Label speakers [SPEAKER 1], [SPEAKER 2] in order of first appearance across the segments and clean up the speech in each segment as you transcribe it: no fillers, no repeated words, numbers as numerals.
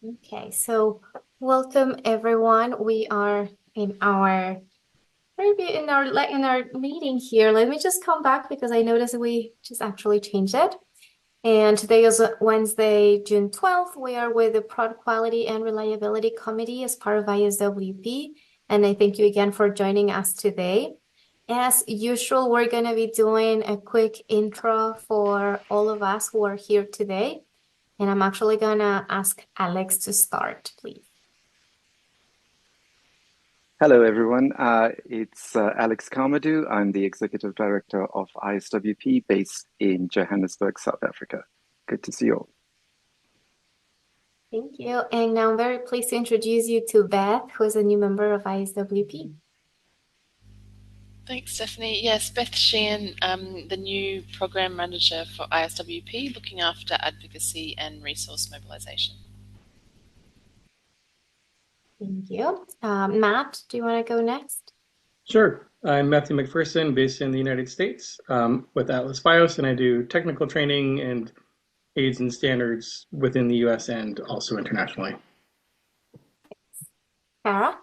[SPEAKER 1] Okay, so welcome everyone. We are in our meeting here. Let me just come back because I noticed we just actually changed it. And today is Wednesday, June 12th. We are with the Product Quality and Reliability Committee as part of ISWP. And I thank you again for joining us today. As usual, we're going to be doing a quick intro for all of us who are here today. And I'm actually going to ask Alex to start, please.
[SPEAKER 2] Hello, everyone. It's Alex Kamadu. I'm the Executive Director of ISWP based in Johannesburg, South Africa. Good to see you all.
[SPEAKER 1] Thank you. And now I'm very pleased to introduce you to Beth, who is a new member of ISWP.
[SPEAKER 3] Thanks, Stephanie. Yes, Beth Sheehan, the new Program Manager for ISWP, looking after advocacy and resource mobilisation.
[SPEAKER 1] Thank you. Matt, do you want to go next?
[SPEAKER 4] Sure. I'm Matthew MacPherson, based in the United States with Atlas BIOS, and I do technical training and aids and standards within the US and also internationally.
[SPEAKER 1] Kara?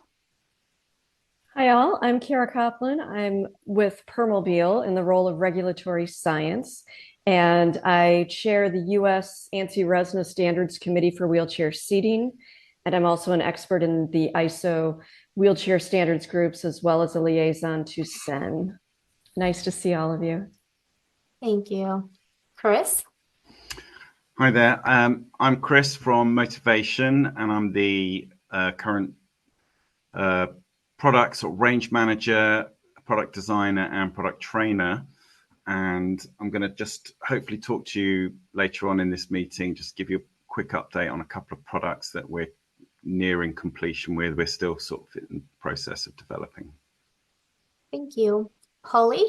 [SPEAKER 5] Hi all, I'm Kara Kopplin. I'm with Permobil in the role of regulatory science, and I chair the US ANSI RESNA Standards Committee for Wheelchair Seating, and I'm also an expert in the ISO wheelchair standards groups as well as a liaison to SEN. Nice to see all of you.
[SPEAKER 1] Thank you. Chris?
[SPEAKER 6] Hi there. I'm Chris from Motivation, and I'm the current product sort of range manager, product designer, and product trainer. And I'm going to just hopefully talk to you later on in this meeting, just give you a quick update on a couple of products that we're nearing completion with. We're still sort of in the process of developing.
[SPEAKER 1] Thank you. Holly?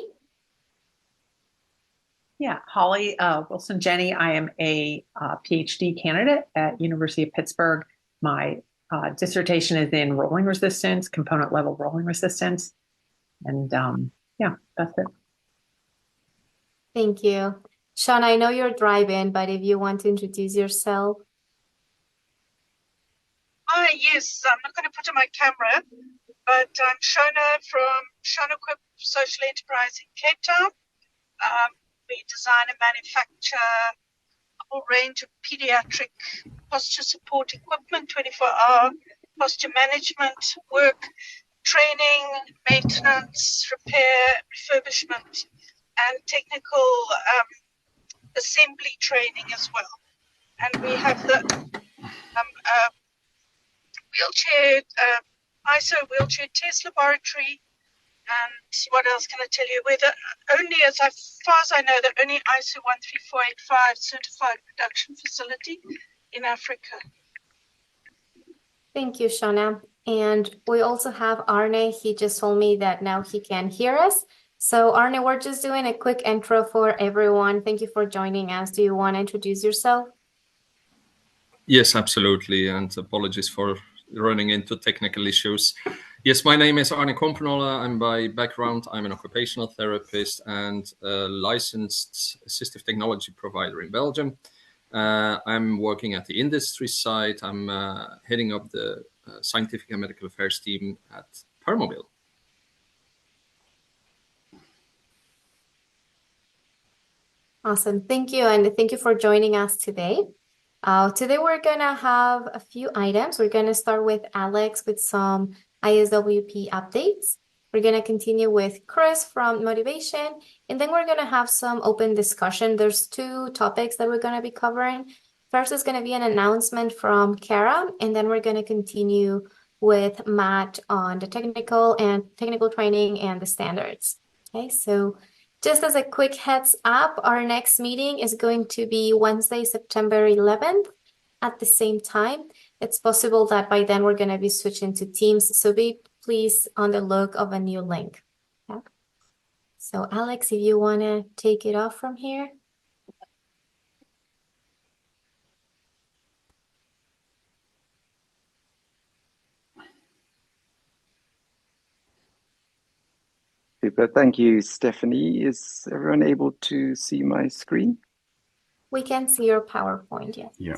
[SPEAKER 7] Yeah, Holly Wilson-Jenny. I am a PhD candidate at University of Pittsburgh. My dissertation is in rolling resistance, component level rolling resistance. And yeah, that's it.
[SPEAKER 1] Thank you. Sean, I know you're driving, but if you want to introduce yourself.
[SPEAKER 8] Hi, yes, I'm not going to put on my camera, but I'm Shona from ShonaQuip Social Enterprise in Cape Town. We design and manufacture a whole range of pediatric posture support equipment, 24-hour posture management work, training, maintenance, repair, refurbishment, and technical assembly training as well. And we have the wheelchair, ISO wheelchair test laboratory. And what else can I tell you? We're the only, as far as I know, the only ISO 13485 certified production facility in Africa.
[SPEAKER 1] Thank you, Shona. And we also have Arne. He just told me that now he can hear us. So Arne, we're just doing a quick intro for everyone. Thank you for joining us. Do you want to introduce yourself?
[SPEAKER 9] Yes, absolutely. And apologies for running into technical issues. Yes, my name is Arne Kompernolle. I'm by background, I'm an occupational therapist and a licensed assistive technology provider in Belgium. I'm working at the industry side. I'm heading up the scientific and medical affairs team at Permobil.
[SPEAKER 1] Awesome. Thank you. And thank you for joining us today. Today, we're going to have a few items. We're going to start with Alex with some ISWP updates. We're going to continue with Chris from Motivation, and then we're going to have some open discussion. There's two topics that we're going to be covering. First is going to be an announcement from Kara, and then we're going to continue with Matt on the technical training and the standards. Okay, so just as a quick heads up, our next meeting is going to be Wednesday, September 11th at the same time. It's possible that by then we're going to be switching to Teams, so be please on the look of a new link. Okay. So Alex, if you want to take it off from here.
[SPEAKER 2] Super. Thank you, Stephanie. Is everyone able to see my screen?
[SPEAKER 1] We can see your PowerPoint, yes.
[SPEAKER 6] Yeah.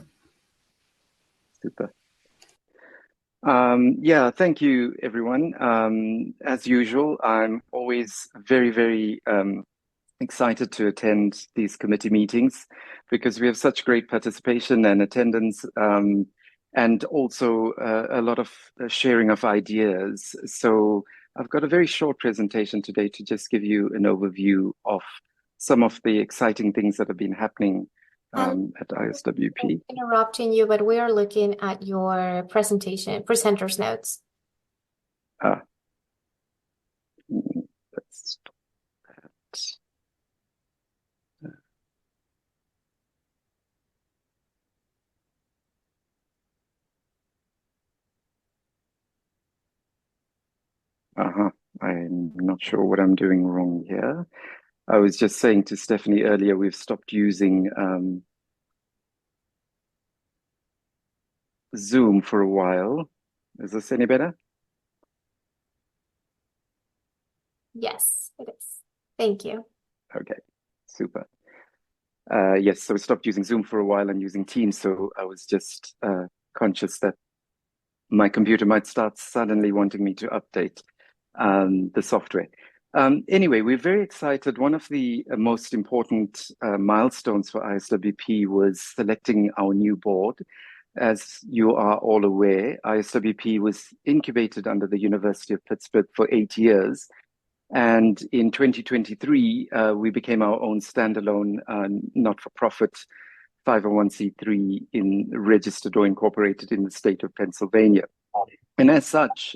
[SPEAKER 2] Super. Yeah, thank you, everyone. As usual, I'm always very, very excited to attend these committee meetings because we have such great participation and attendance, and also a lot of sharing of ideas. So I've got a very short presentation today to just give you an overview of some of the exciting things that have been happening at ISWP.
[SPEAKER 1] Interrupting you, but we are looking at your presentation, presenter's notes.
[SPEAKER 2] Let's stop that. I'm not sure what I'm doing wrong here. I was just saying to Stephanie earlier, we've stopped using Zoom for a while. Is this any better?
[SPEAKER 1] Yes, it is. Thank you.
[SPEAKER 2] Okay, super. Yes, so we stopped using Zoom for a while and using Teams. So I was just conscious that my computer might start suddenly wanting me to update the software. Anyway, we're very excited. One of the most important milestones for ISWP was selecting our new board. As you are all aware, ISWP was incubated under the University of Pittsburgh for 8 years. And in 2023, we became our own standalone, not-for-profit 501c3 registered or incorporated in the state of Pennsylvania. And as such,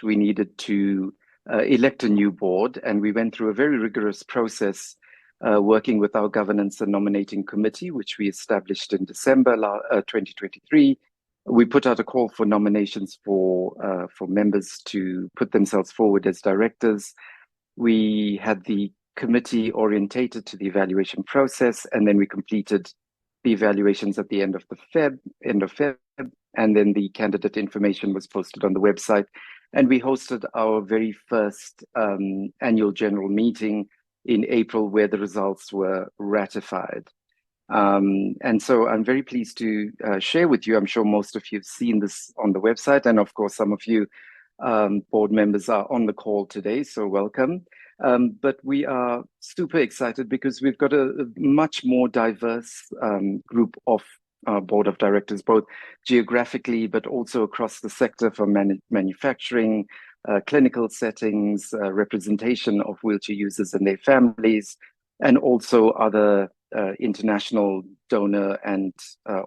[SPEAKER 2] we needed to elect a new board, and we went through a very rigorous process working with our governance and nominating committee, which we established in December 2023. We put out a call for nominations for members to put themselves forward as directors. We had the committee orientated to the evaluation process, and then we completed the evaluations at the end of Feb, and then the candidate information was posted on the website. And we hosted our very first annual general meeting in April, where the results were ratified. And so I'm very pleased to share with you. I'm sure most of you have seen this on the website, and of course, some of you board members are on the call today, so welcome. But we are super excited because we've got a much more diverse group of board of directors, both geographically, but also across the sector for manufacturing, clinical settings, representation of wheelchair users and their families, and also other international donor and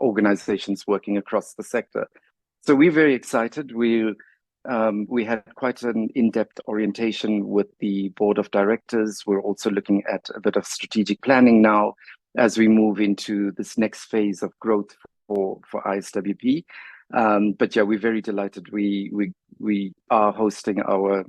[SPEAKER 2] organizations working across the sector. So we're very excited. We had quite an in-depth orientation with the board of directors. We're also looking at a bit of strategic planning now as we move into this next phase of growth for ISWP. But yeah, we're very delighted. We are hosting our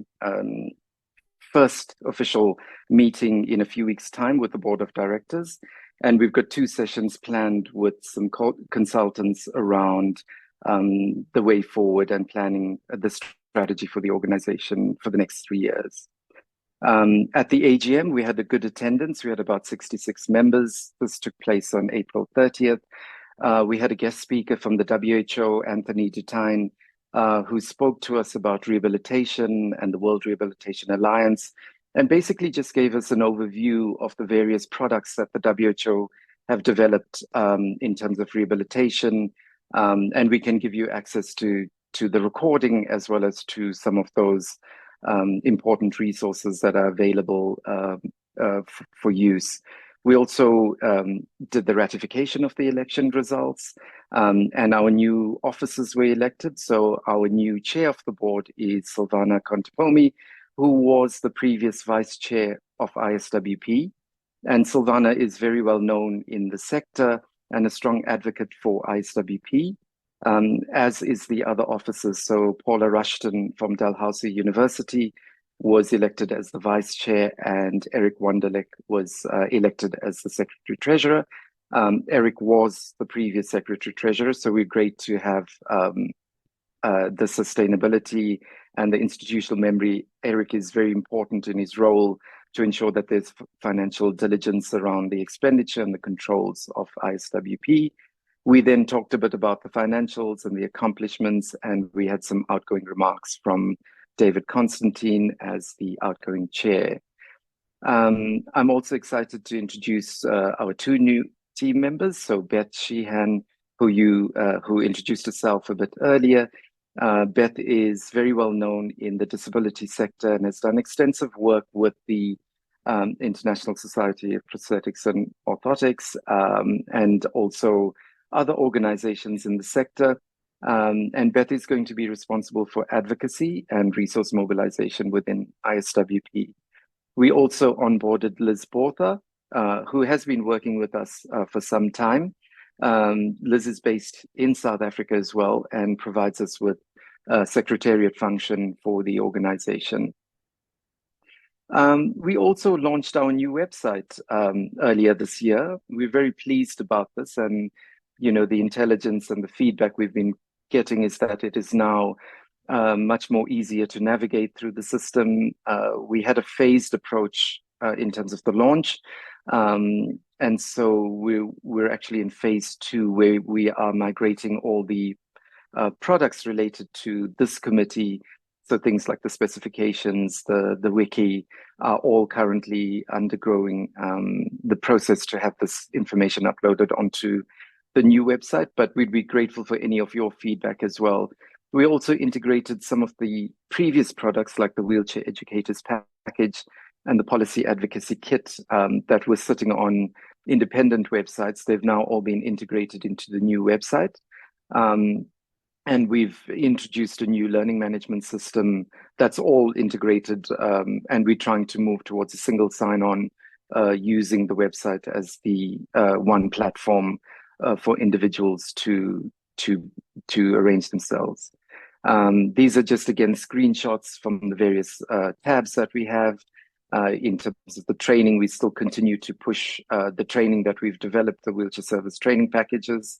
[SPEAKER 2] first official meeting in a few weeks' time with the board of directors. And we've got 2 sessions planned with some consultants around the way forward and planning the strategy for the organization for the next 3 years. At the AGM, we had a good attendance. We had about 66 members. This took place on April 30th. We had a guest speaker from the WHO, Anthony Dutyne, who spoke to us about rehabilitation and the World Rehabilitation Alliance, and basically just gave us an overview of the various products that the WHO have developed in terms of rehabilitation. And we can give you access to the recording as well as to some of those important resources that are available for use. We also did the ratification of the election results, and our new officers were elected. So our new chair of the board is Silvana Contepomi, who was the previous vice chair of ISWP. And Silvana is very well known in the sector and a strong advocate for ISWP, as is the other officers. So Paula Rushton from Dalhousie University was elected as the vice chair, and Eric Wonderlich was elected as the secretary treasurer. Eric was the previous secretary treasurer, so we're great to have the sustainability and the institutional memory. Eric is very important in his role to ensure that there's financial diligence around the expenditure and the controls of ISWP. We then talked a bit about the financials and the accomplishments, and we had some outgoing remarks from David Constantine as the outgoing chair. I'm also excited to introduce our two new team members. So Beth Sheehan, who introduced herself a bit earlier. Beth is very well known in the disability sector and has done extensive work with the International Society of Prosthetics and Orthotics, and also other organizations in the sector. And Beth is going to be responsible for advocacy and resource mobilization within ISWP. We also onboarded Liz Bortha, who has been working with us for some time. Liz is based in South Africa as well and provides us with a secretariat function for the organization. We also launched our new website earlier this year. We're very pleased about this, and the intelligence and the feedback we've been getting is that it is now much more easier to navigate through the system. We had a phased approach in terms of the launch. And so we're actually in phase 2, where we are migrating all the products related to this committee. So things like the specifications, the wiki, are all currently undergoing the process to have this information uploaded onto the new website. But we'd be grateful for any of your feedback as well. We also integrated some of the previous products like the Wheelchair Educators Package and the Policy Advocacy Kit that were sitting on independent websites. They've now all been integrated into the new website. And we've introduced a new learning management system that's all integrated, and we're trying to move towards a single sign-on using the website as the one platform for individuals to arrange themselves. These are just, again, screenshots from the various tabs that we have. In terms of the training, we still continue to push the training that we've developed, the wheelchair service training packages.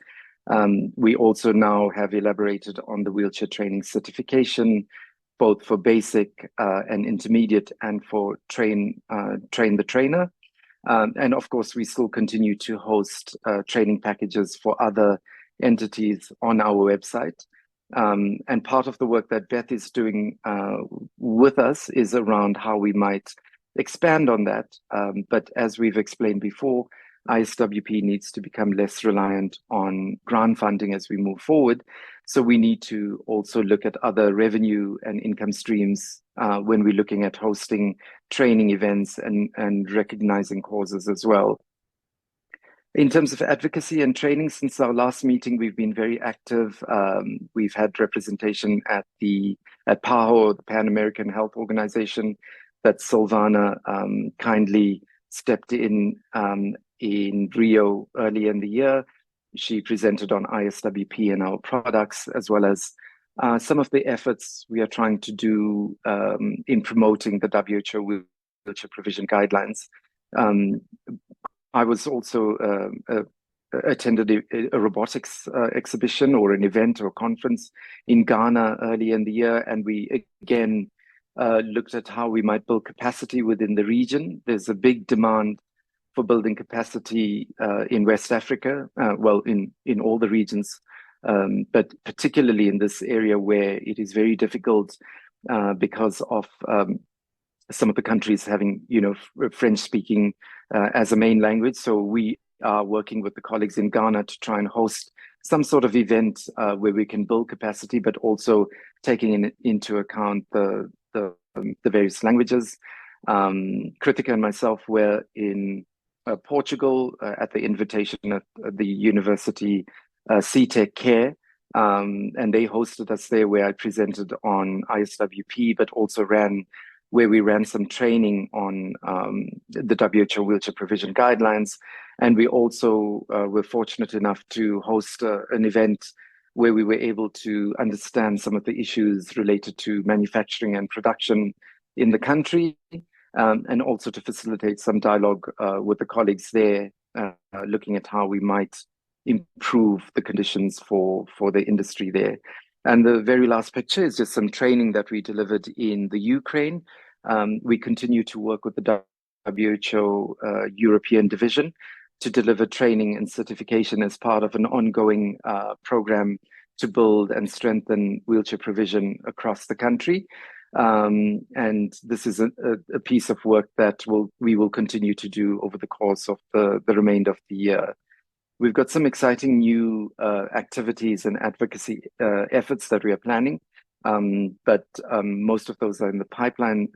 [SPEAKER 2] We also now have elaborated on the wheelchair training certification, both for basic and intermediate, and for train the trainer. And of course, we still continue to host training packages for other entities on our website. And part of the work that Beth is doing with us is around how we might expand on that. But as we've explained before, ISWP needs to become less reliant on grant funding as we move forward. So we need to also look at other revenue and income streams when we're looking at hosting training events and recognizing causes as well. In terms of advocacy and training, since our last meeting, we've been very active. We've had representation at PAHO, the Pan American Health Organization, that Silvana kindly stepped in Rio early in the year. She presented on ISWP and our products, as well as some of the efforts we are trying to do in promoting the WHO wheelchair provision guidelines. I was also attended a robotics exhibition or an event or conference in Ghana early in the year, and we again looked at how we might build capacity within the region. There's a big demand for building capacity in West Africa, well, in all the regions, but particularly in this area where it is very difficult because of some of the countries having, French speaking as a main language. So we are working with the colleagues in Ghana to try and host some sort of event where we can build capacity, but also taking into account the various languages. Kritika and myself were in Portugal at the invitation of the University CTEC Care, and they hosted us there, where I presented on ISWP, but also where we ran some training on the WHO wheelchair provision guidelines. And we also were fortunate enough to host an event where we were able to understand some of the issues related to manufacturing and production in the country, and also to facilitate some dialogue with the colleagues there, looking at how we might improve the conditions for the industry there. And the very last picture is just some training that we delivered in the Ukraine. We continue to work with the WHO European Division to deliver training and certification as part of an ongoing program to build and strengthen wheelchair provision across the country. And this is a piece of work that we will continue to do over the course of the remainder of the year. We've got some exciting new activities and advocacy efforts that we are planning, but most of those are in the pipeline,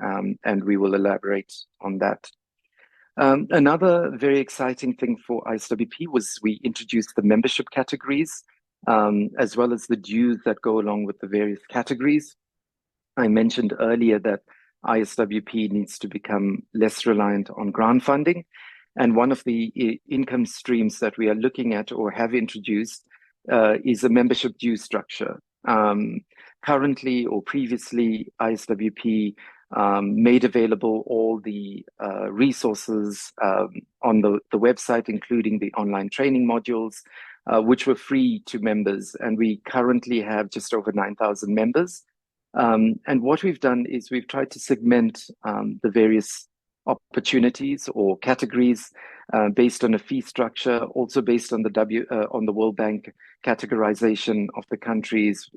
[SPEAKER 2] and we will elaborate on that. Another very exciting thing for ISWP was we introduced the membership categories, as well as the dues that go along with the various categories. I mentioned earlier that ISWP needs to become less reliant on grant funding. And one of the income streams that we are looking at or have introduced is a membership due structure. Currently or previously, ISWP made available all the resources on the website, including the online training modules, which were free to members. And we currently have just over 9,000 members. And what we've done is we've tried to segment the various opportunities or categories based on a fee structure, also based on the World Bank categorization of the countries,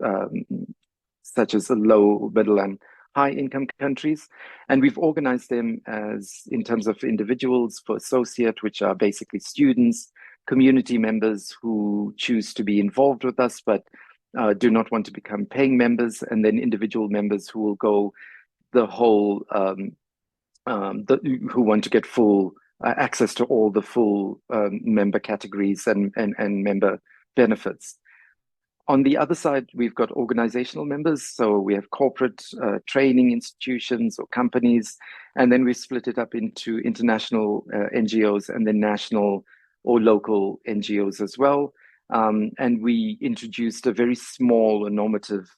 [SPEAKER 2] such as the low, middle, and high income countries. And we've organized them as in terms of individuals for associate, which are basically students, community members who choose to be involved with us, but do not want to become paying members, and then individual members who will go the whole, who want to get full access to all the full member categories and member benefits. On the other side, we've got organizational members. So we have corporate training institutions or companies, and then we split it up into international NGOs and then national or local NGOs as well. And we introduced a very small normative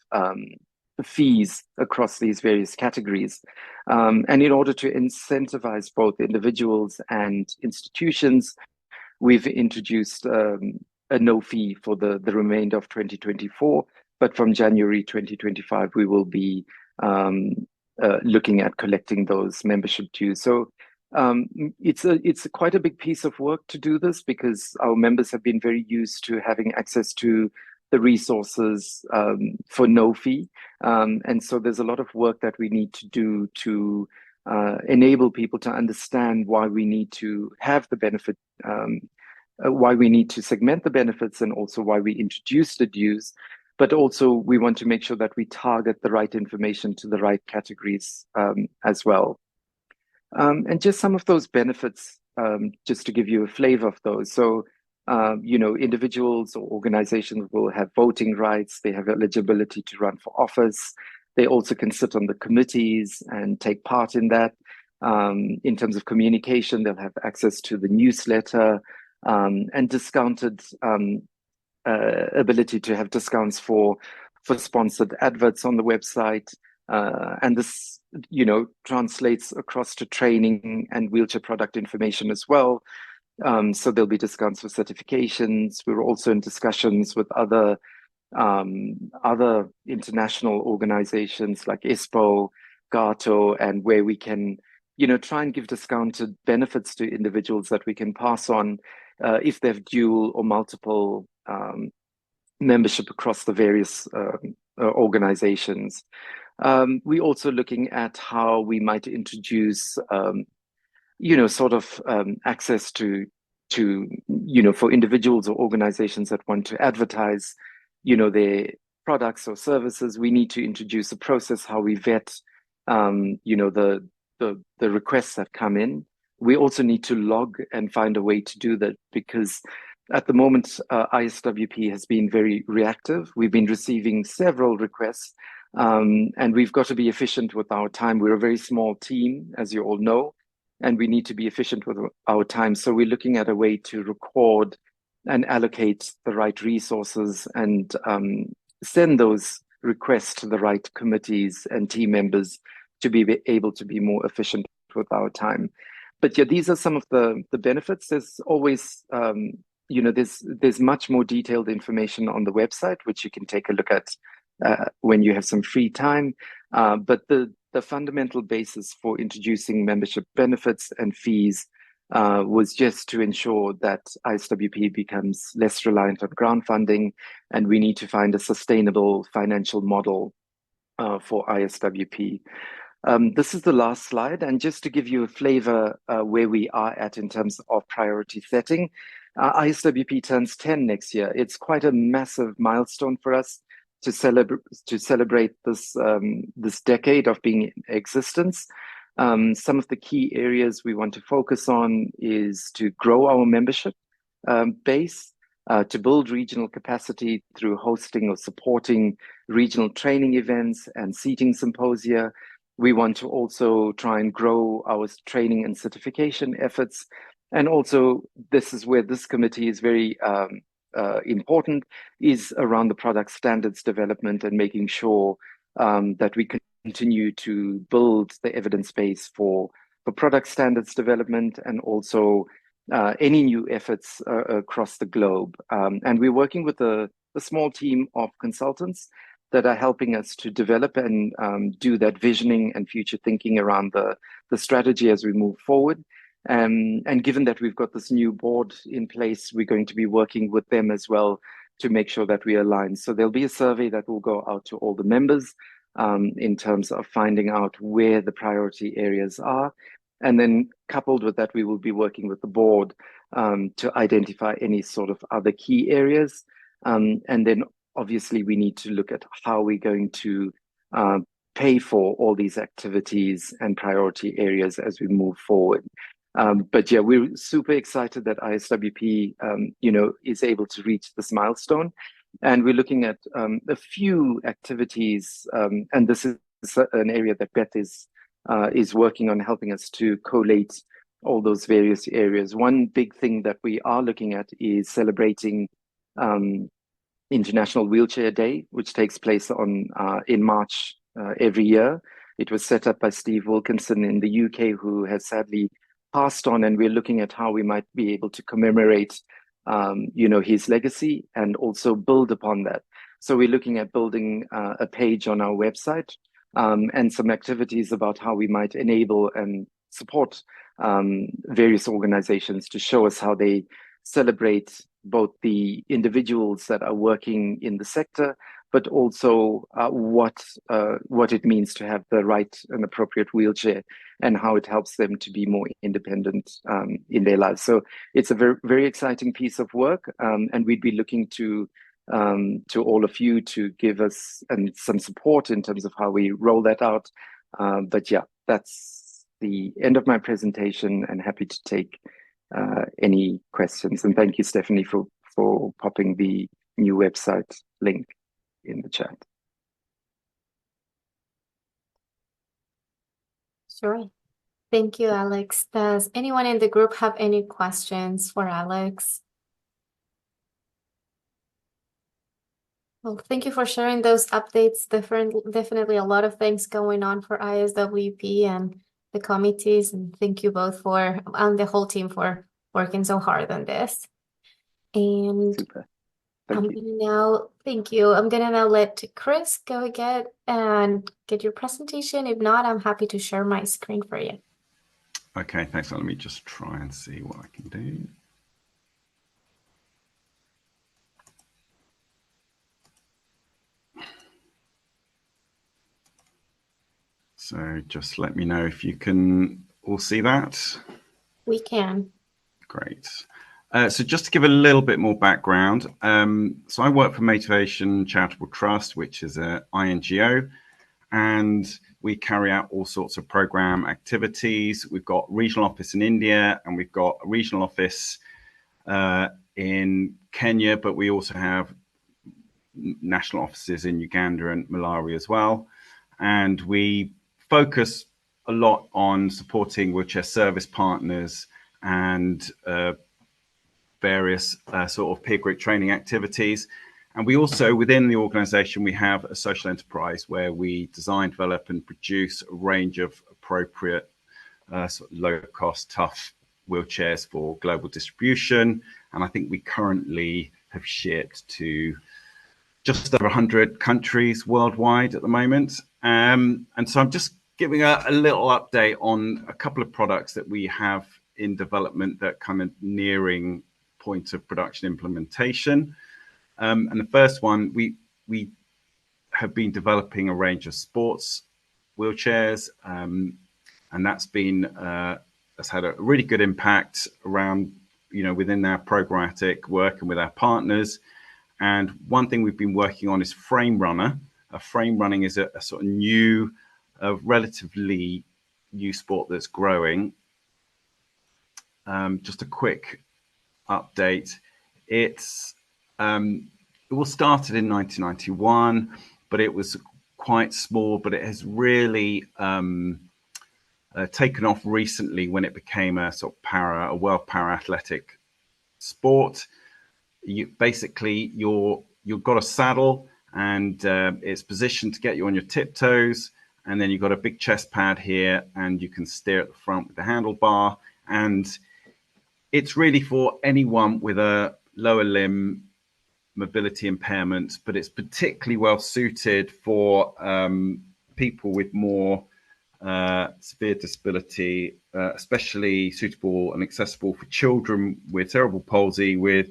[SPEAKER 2] fees across these various categories. And in order to incentivize both individuals and institutions, we've introduced a no fee for the remainder of 2024. But from January 2025, we will be looking at collecting those membership dues. So it's quite a big piece of work to do this, because our members have been very used to having access to the resources for no fee. And so there's a lot of work that we need to do to enable people to understand why we need to have the benefit, why we need to segment the benefits, and also why we introduce the dues. But also we want to make sure that we target the right information to the right categories as well. And just some of those benefits, just to give you a flavor of those. So, individuals or organizations will have voting rights. They have eligibility to run for office. They also can sit on the committees and take part in that. In terms of communication, they'll have access to the newsletter and discounted ability to have discounts for sponsored adverts on the website. And this, translates across to training and wheelchair product information as well. So there'll be discounts for certifications. We're also in discussions with other international organizations like ISPO, GATO, and where we can, try and give discounted benefits to individuals that we can pass on if they have dual or multiple membership across the various organizations. We're also looking at how we might introduce, access to for individuals or organizations that want to advertise, their products or services. We need to introduce a process how we vet, the requests that come in. We also need to log and find a way to do that, because at the moment, ISWP has been very reactive. We've been receiving several requests, and we've got to be efficient with our time. We're a very small team, as you all know, and we need to be efficient with our time. So we're looking at a way to record and allocate the right resources and send those requests to the right committees and team members to be able to be more efficient with our time. But yeah, these are some of the benefits. There's always, there's much more detailed information on the website, which you can take a look at when you have some free time. But the fundamental basis for introducing membership benefits and fees was just to ensure that ISWP becomes less reliant on grant funding, and we need to find a sustainable financial model for ISWP. This is the last slide, and just to give you a flavor where we are at in terms of priority setting, ISWP turns 10 next year. It's quite a massive milestone for us to celebrate this this decade of being in existence. Some of the key areas we want to focus on is to grow our membership base, to build regional capacity through hosting or supporting regional training events and seating symposia. We want to also try and grow our training and certification efforts. And also, this is where this committee is very important, is around the product standards development and making sure that we continue to build the evidence base for product standards development, and also any new efforts across the globe. And we're working with a small team of consultants that are helping us to develop and do that visioning and future thinking around the strategy as we move forward. And given that we've got this new board in place, we're going to be working with them as well to make sure that we align. So there'll be a survey that will go out to all the members in terms of finding out where the priority areas are. And then coupled with that, we will be working with the board to identify any sort of other key areas. And then obviously we need to look at how we're going to pay for all these activities and priority areas as we move forward. But yeah, we're super excited that ISWP, is able to reach this milestone. And we're looking at a few activities, and this is an area that Beth is working on, helping us to collate all those various areas. One big thing that we are looking at is celebrating International Wheelchair Day, which takes place in March every year. It was set up by Steve Wilkinson in the UK, who has sadly passed on, and we're looking at how we might be able to commemorate his legacy and also build upon that. So we're looking at building a page on our website and some activities about how we might enable and support various organizations to show us how they celebrate both the individuals that are working in the sector, but also what it means to have the right and appropriate wheelchair, and how it helps them to be more independent in their lives. So it's a very, very exciting piece of work, and we'd be looking to all of you to give us some support in terms of how we roll that out. But yeah, that's the end of my presentation, and happy to take any questions. And thank you, Stephanie, for popping the new website link in the chat.
[SPEAKER 1] Sure. Thank you, Alex. Does anyone in the group have any questions for Alex? Well, thank you for sharing those updates. Definitely a lot of things going on for ISWP and the committees, and thank you both and the whole team for working so hard on this. And
[SPEAKER 2] Super.
[SPEAKER 1] Thank you. I'm gonna now let Chris go again and get your presentation. If not, I'm happy to share my screen for you.
[SPEAKER 6] Okay, thanks. Let me just try and see what I can do. So just let me know if you can all see that.
[SPEAKER 1] We can.
[SPEAKER 6] Great. So just to give a little bit more background, so I work for Motivation Charitable Trust, which is an INGO, and we carry out all sorts of program activities. We've got regional office in India, and we've got a regional office in Kenya, but we also have national offices in Uganda and Malawi as well. And we focus a lot on supporting wheelchair service partners and various sort of peer group training activities. And we also, within the organization, we have a social enterprise where we design, develop and produce a range of appropriate sort of low-cost, tough wheelchairs for global distribution. And I think we currently have shipped to just over 100 countries worldwide at the moment. And so I'm just giving a little update on a couple of products that we have in development that kind of nearing point of production implementation. And the first one, we have been developing a range of sports wheelchairs, and that's been has had a really good impact around, within our programmatic work and with our partners. And one thing we've been working on is frame runner. Frame running is a sort of new, relatively new sport that's growing. Just a quick update. It was started in 1991, but it was quite small, but it has really taken off recently when it became a sort of a world para athletic sport. You've got a saddle, and it's positioned to get you on your tiptoes, and then you've got a big chest pad here, and you can steer at the front with the handlebar. And it's really for anyone with a lower limb mobility impairment, but it's particularly well suited for people with more severe disability, especially suitable and accessible for children with cerebral palsy with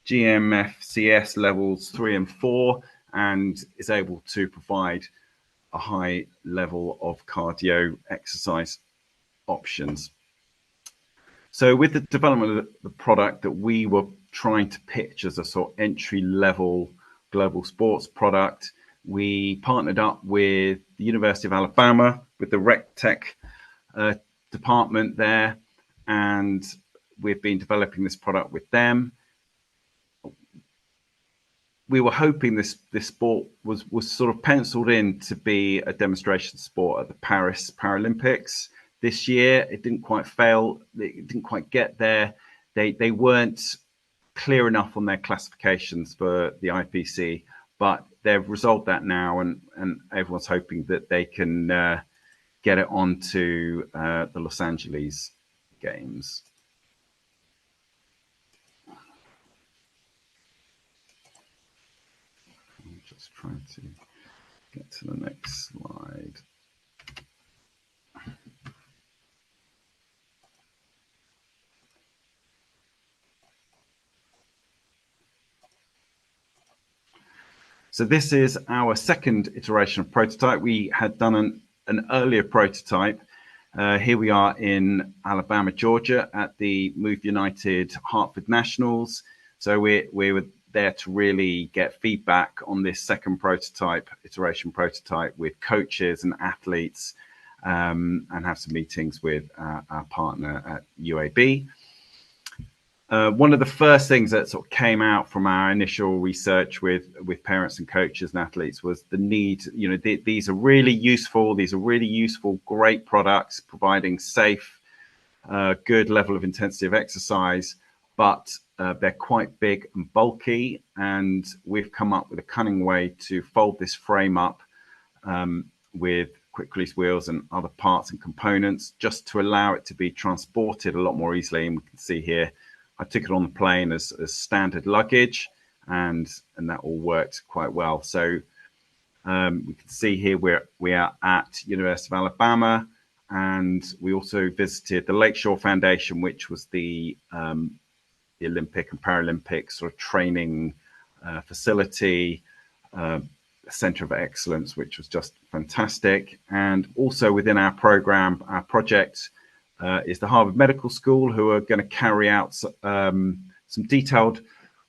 [SPEAKER 6] GMFCS levels 3 and 4, and is able to provide a high level of cardio exercise options. So with the development of the product that we were trying to pitch as a sort of entry-level global sports product, we partnered up with the University of Alabama, with the Rec Tech department there, and we've been developing this product with them. We were hoping this sport was sort of penciled in to be a demonstration sport at the Paris Paralympics this year. It didn't quite fail. It didn't quite get there. They weren't clear enough on their classifications for the IPC, but they've resolved that now, and everyone's hoping that they can get it onto the Los Angeles Games. I'm just trying to get to the next slide. So this is our second iteration of prototype. We had done an earlier prototype. Here we are in Alabama, Georgia at the Move United Hartford Nationals. So we were there to really get feedback on this second iteration prototype with coaches and athletes, and have some meetings with our partner at UAB. One of the first things that sort of came out from our initial research with parents and coaches and athletes was the need. These are really useful. These are really useful, great products, providing safe, good level of intensity of exercise, but they're quite big and bulky. And we've come up with a cunning way to fold this frame up with quick release wheels and other parts and components, just to allow it to be transported a lot more easily. And we can see here, I took it on the plane as standard luggage, and that all worked quite well. So we can see here we are at University of Alabama, and we also visited the Lakeshore Foundation, which was the Olympic and Paralympic sort of training facility, center of excellence, which was just fantastic. And also within our program, our project, is the Harvard Medical School, who are going to carry out some detailed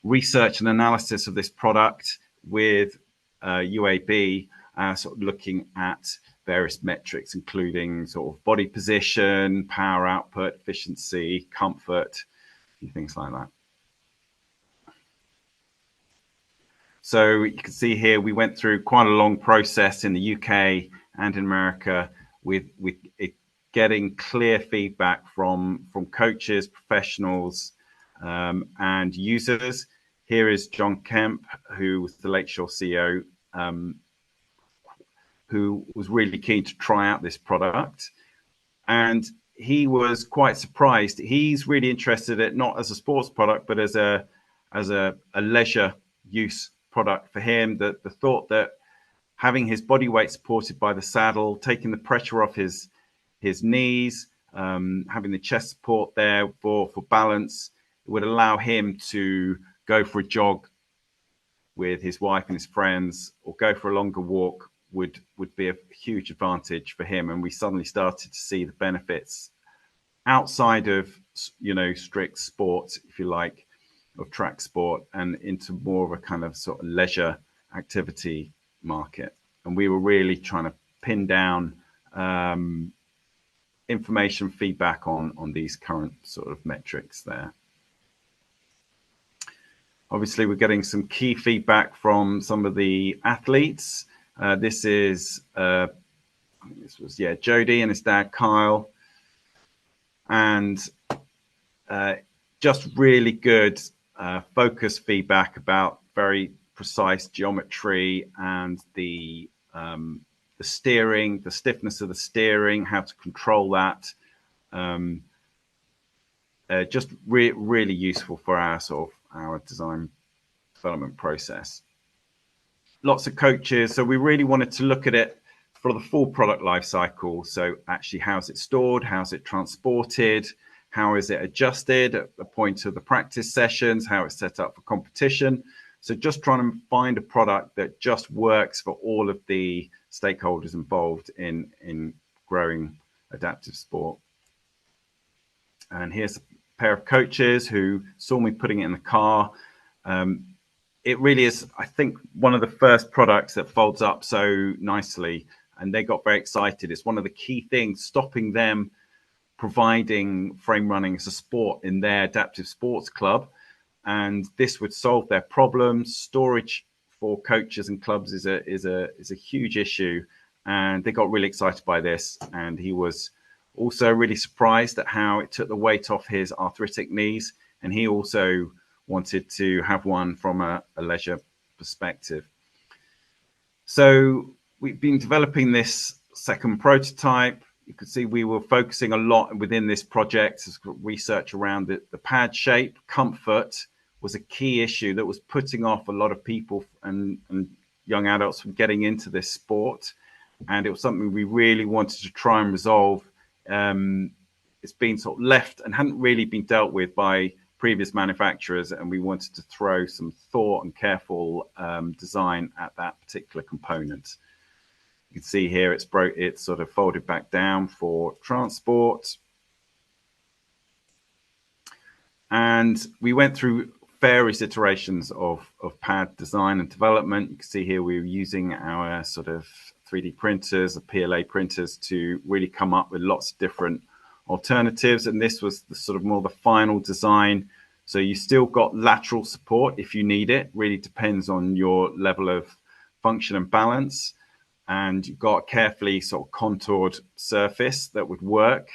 [SPEAKER 6] research and analysis of this product with UAB, sort of looking at various metrics, including sort of body position, power output, efficiency, comfort, and things like that. So you can see here, we went through quite a long process in the UK and in America with it, getting clear feedback from coaches, professionals, and users. Here is John Kemp, who was the Lakeshore CEO, who was really keen to try out this product. And he was quite surprised. He's really interested in it not as a sports product, but as a leisure use product for him. The thought that having his body weight supported by the saddle, taking the pressure off his knees, having the chest support there for balance. It would allow him to go for a jog with his wife and his friends, or go for a longer walk would be a huge advantage for him. And we suddenly started to see the benefits outside of, you know, strict sport, if you like, of track sport, and into more of a kind of sort of leisure activity market. And we were really trying to pin down information feedback on these current sort of metrics there. Obviously, we're getting some key feedback from some of the athletes. This is, I think this was, yeah, Jody and his dad, Kyle. And just really good focused feedback about very precise geometry and the steering, the stiffness of the steering, how to control that. Just really useful for our design development process. Lots of coaches. So we really wanted to look at it for the full product life cycle. So actually, how's it stored? How's it transported? How is it adjusted at the point of the practice sessions? How it's set up for competition? So just trying to find a product that just works for all of the stakeholders involved in growing adaptive sport. And here's a pair of coaches who saw me putting it in the car. It really is, I think, one of the first products that folds up so nicely, and they got very excited. It's one of the key things stopping them providing frame running as a sport in their adaptive sports club. And this would solve their problems. Storage for coaches and clubs is a huge issue, and they got really excited by this. And he was also really surprised at how it took the weight off his arthritic knees, and he also wanted to have one from a leisure perspective. So we've been developing this second prototype. You could see we were focusing a lot within this project, research around the pad shape. Comfort was a key issue that was putting off a lot of people and young adults from getting into this sport. And it was something we really wanted to try and resolve. It's been sort of left and hadn't really been dealt with by previous manufacturers, and we wanted to throw some thought and careful design at that particular component. You can see here it's sort of folded back down for transport. And we went through various iterations of pad design and development. You can see here we were using our sort of 3D printers, the PLA printers, to really come up with lots of different alternatives. And this was the sort of more the final design. So you still got lateral support if you need it. Really depends on your level of function and balance. And you've got a carefully sort of contoured surface that would work.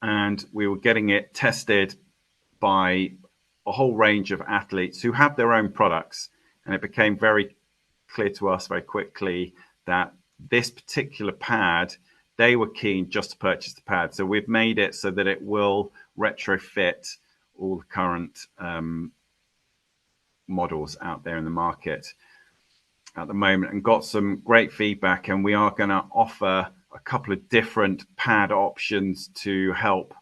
[SPEAKER 6] And we were getting it tested by a whole range of athletes who have their own products. And it became very clear to us very quickly that this particular pad, they were keen just to purchase the pad. So we've made it so that it will retrofit all the current models out there in the market at the moment, and got some great feedback. And we are going to offer a couple of different pad options to help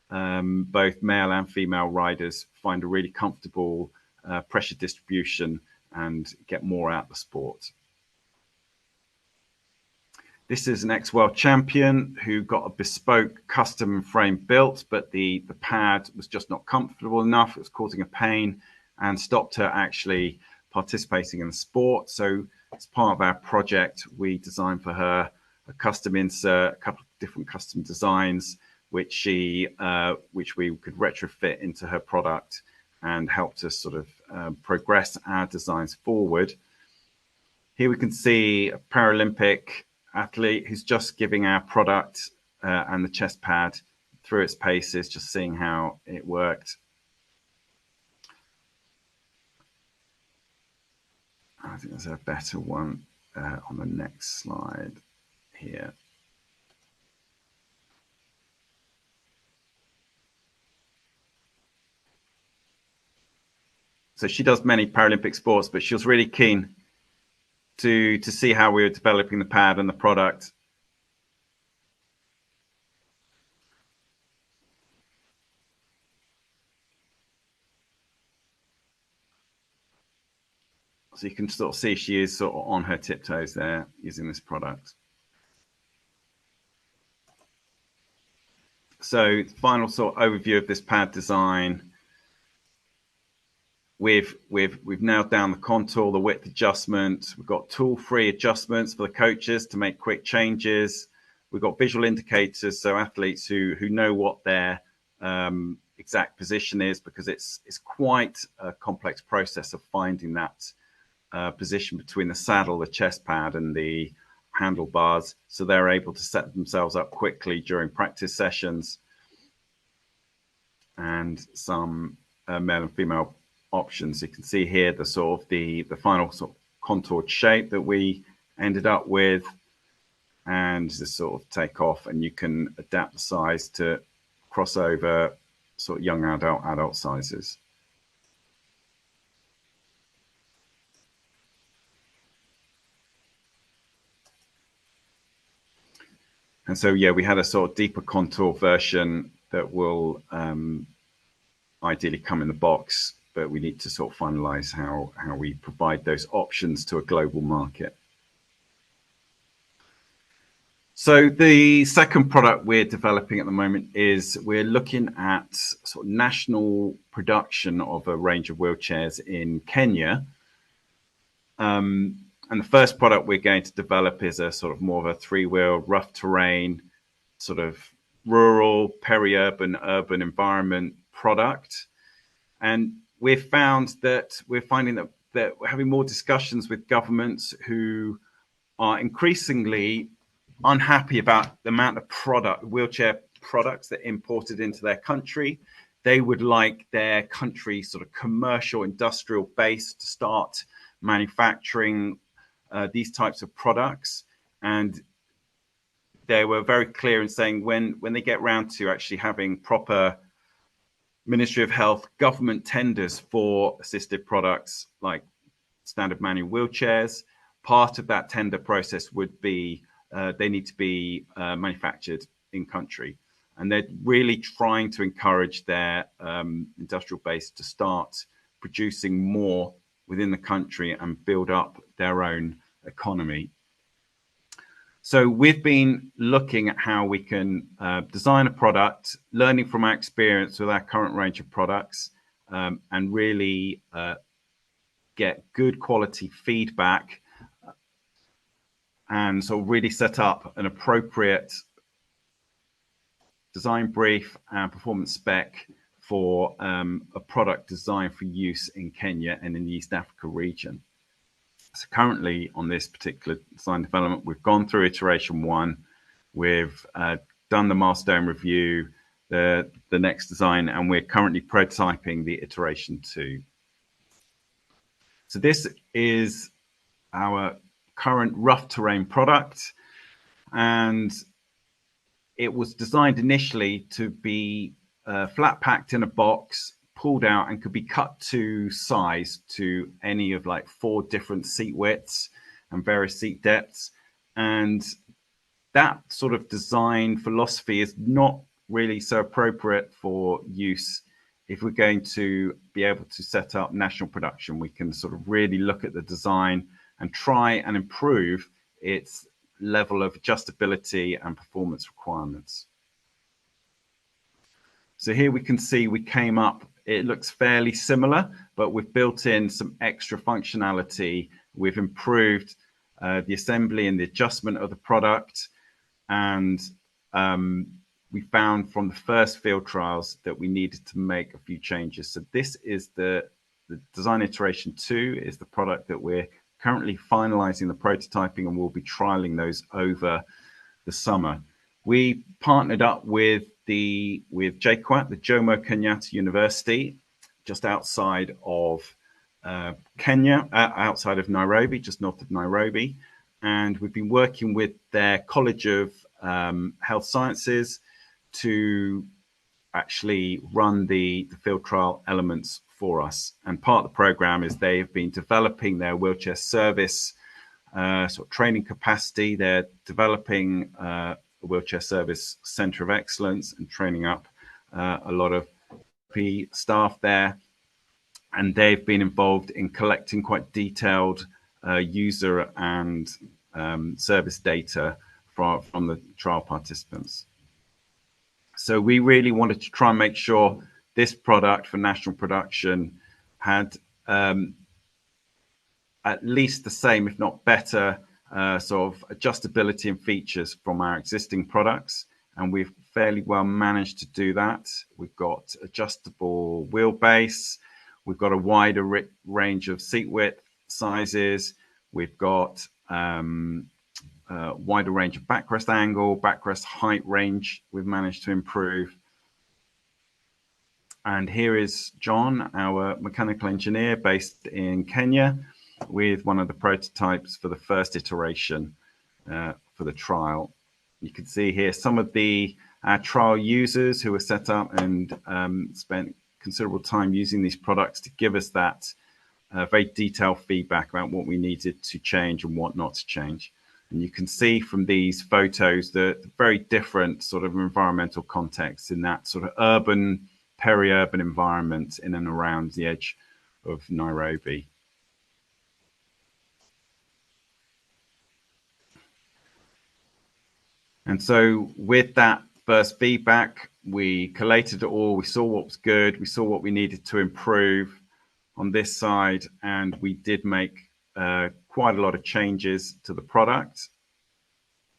[SPEAKER 6] both male and female riders find a really comfortable pressure distribution and get more out of the sport. This is an ex-world champion who got a bespoke custom frame built, but the pad was just not comfortable enough. It was causing a pain and stopped her actually participating in the sport. So as part of our project, we designed for her a custom insert, a couple of different custom designs, which we could retrofit into her product and helped us sort of progress our designs forward. Here we can see a Paralympic athlete who's just giving our product and the chest pad through its paces, just seeing how it worked. I think there's a better one on the next slide here. So she does many Paralympic sports, but she was really keen to see how we were developing the pad and the product. So you can sort of see she is sort of on her tiptoes there using this product. So final sort of overview of this pad design. We've nailed down the contour, the width adjustment. We've got tool-free adjustments for the coaches to make quick changes. We've got visual indicators, so athletes who know what their exact position is, because it's quite a complex process of finding that position between the saddle, the chest pad, and the handlebars, so they're able to set themselves up quickly during practice sessions. And some male and female options. You can see here the sort of the final sort of contoured shape that we ended up with, and just sort of take off, and you can adapt the size to cross over sort of young adult sizes. And so, yeah, we had a sort of deeper contour version that will ideally come in the box, but we need to sort of finalize how we provide those options to a global market. So the second product we're developing at the moment is we're looking at sort of national production of a range of wheelchairs in Kenya. And the first product we're going to develop is a sort of more of a three-wheel, rough terrain, sort of rural, peri-urban, urban environment product. And we're finding that we're having more discussions with governments who are increasingly unhappy about the amount of wheelchair products that are imported into their country. They would like their country sort of commercial industrial base to start manufacturing these types of products. And they were very clear in saying when they get around to actually having proper Ministry of Health government tenders for assisted products like standard manual wheelchairs, part of that tender process would be they need to be manufactured in country. And they're really trying to encourage their industrial base to start producing more within the country and build up their own economy. So we've been looking at how we can design a product, learning from our experience with our current range of products, and really get good quality feedback, and so really set up an appropriate design brief and performance spec for a product designed for use in Kenya and in the East Africa region. So currently on this particular design development, we've gone through iteration 1, we've done the milestone review, the next design, and we're currently prototyping the iteration 2. So this is our current rough terrain product, and it was designed initially to be flat packed in a box, pulled out, and could be cut to size to any of like 4 different seat widths and various seat depths. And that sort of design philosophy is not really so appropriate for use if we're going to be able to set up national production. We can sort of really look at the design and try and improve its level of adjustability and performance requirements. So here we can see we came up, it looks fairly similar, but we've built in some extra functionality. We've improved the assembly and the adjustment of the product. And we found from the first field trials that we needed to make a few changes. So this is the design iteration 2 is the product that we're currently finalizing the prototyping, and we'll be trialing those over the summer. We partnered up with JKUAT, the Jomo Kenyatta University, just outside of Kenya, outside of Nairobi, just north of Nairobi. And we've been working with their College of Health Sciences to actually run the field trial elements for us. And part of the program is they have been developing their wheelchair service sort of training capacity. They're developing a wheelchair service center of excellence and training up a lot of staff there. and they've been involved in collecting quite detailed user and service data from the trial participants. So we really wanted to try and make sure this product for national production had at least the same, if not better, sort of adjustability and features from our existing products. And we've fairly well managed to do that. We've got adjustable wheelbase. We've got a wider range of seat width sizes. We've got wider range of backrest angle, backrest height range we've managed to improve. And here is John, our mechanical engineer based in Kenya, with one of the prototypes for the first iteration for the trial. You can see here some of the trial users who were set up and spent considerable time using these products to give us that very detailed feedback about what we needed to change and what not to change. And you can see from these photos the very different sort of environmental contexts in that sort of urban, peri-urban environment in and around the edge of Nairobi. And so with that first feedback, we collated it all, we saw what was good, we saw what we needed to improve on this side, and we did make quite a lot of changes to the product.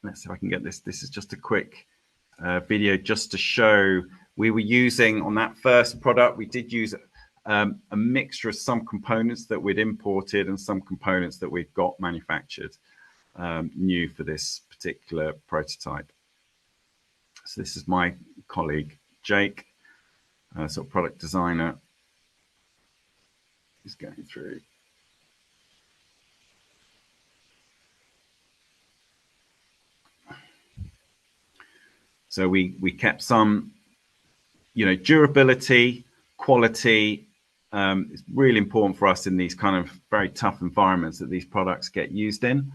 [SPEAKER 6] Let's see if I can get this. This is just a quick video just to show we were using on that first product. We did use a mixture of some components that we'd imported and some components that we've got manufactured new for this particular prototype. So this is my colleague Jake, sort of product designer. He's going through. So we kept some, durability, quality. It's really important for us in these kind of very tough environments that these products get used in.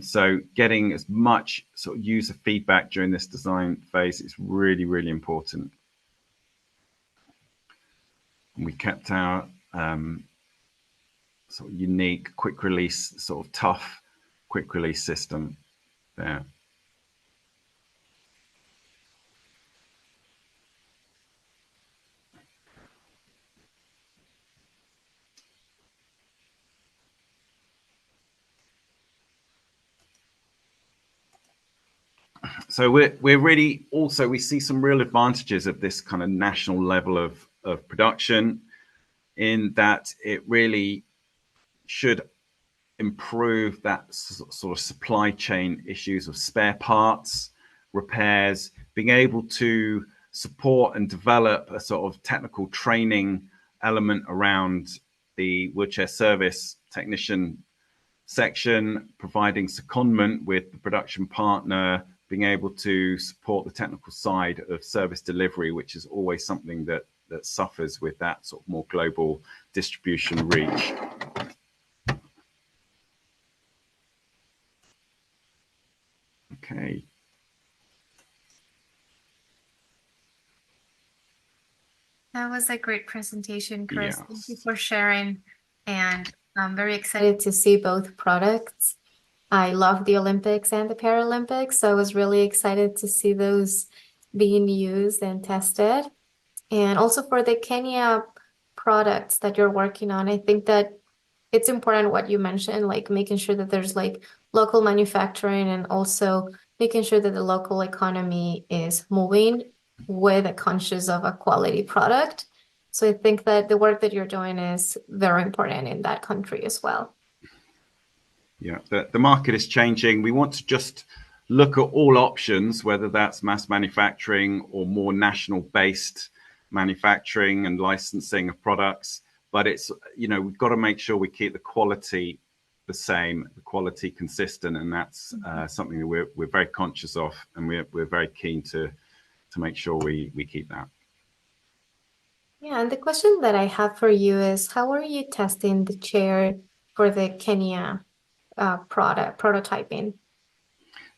[SPEAKER 6] So getting as much sort of user feedback during this design phase is really, really important. And we kept our sort of unique quick release, sort of tough quick release system there. So we're really also, we see some real advantages of this kind of national level of production, in that it really should improve that sort of supply chain issues of spare parts, repairs, being able to support and develop a sort of technical training element around the wheelchair service technician section, providing secondment with the production partner, being able to support the technical side of service delivery, which is always something that suffers with that sort of more global distribution reach. Okay.
[SPEAKER 1] That was a great presentation, Chris.
[SPEAKER 6] Yes.
[SPEAKER 1] Thank you for sharing. And I'm very excited to see both products. I love the Olympics and the Paralympics, so I was really excited to see those being used and tested. And also for the Kenya products that you're working on, I think that it's important what you mentioned, like making sure that there's like local manufacturing and also making sure that the local economy is moving with a conscious of a quality product. So I think that the work that you're doing is very important in that country as well.
[SPEAKER 6] Yeah, the market is changing. We want to just look at all options, whether that's mass manufacturing or more national based manufacturing and licensing of products. But it's, we've got to make sure we keep the quality the same, the quality consistent. And that's something that we're very conscious of, and we're very keen to make sure we keep that.
[SPEAKER 1] Yeah, and the question that I have for you is, how are you testing the chair for the Kenya prototyping?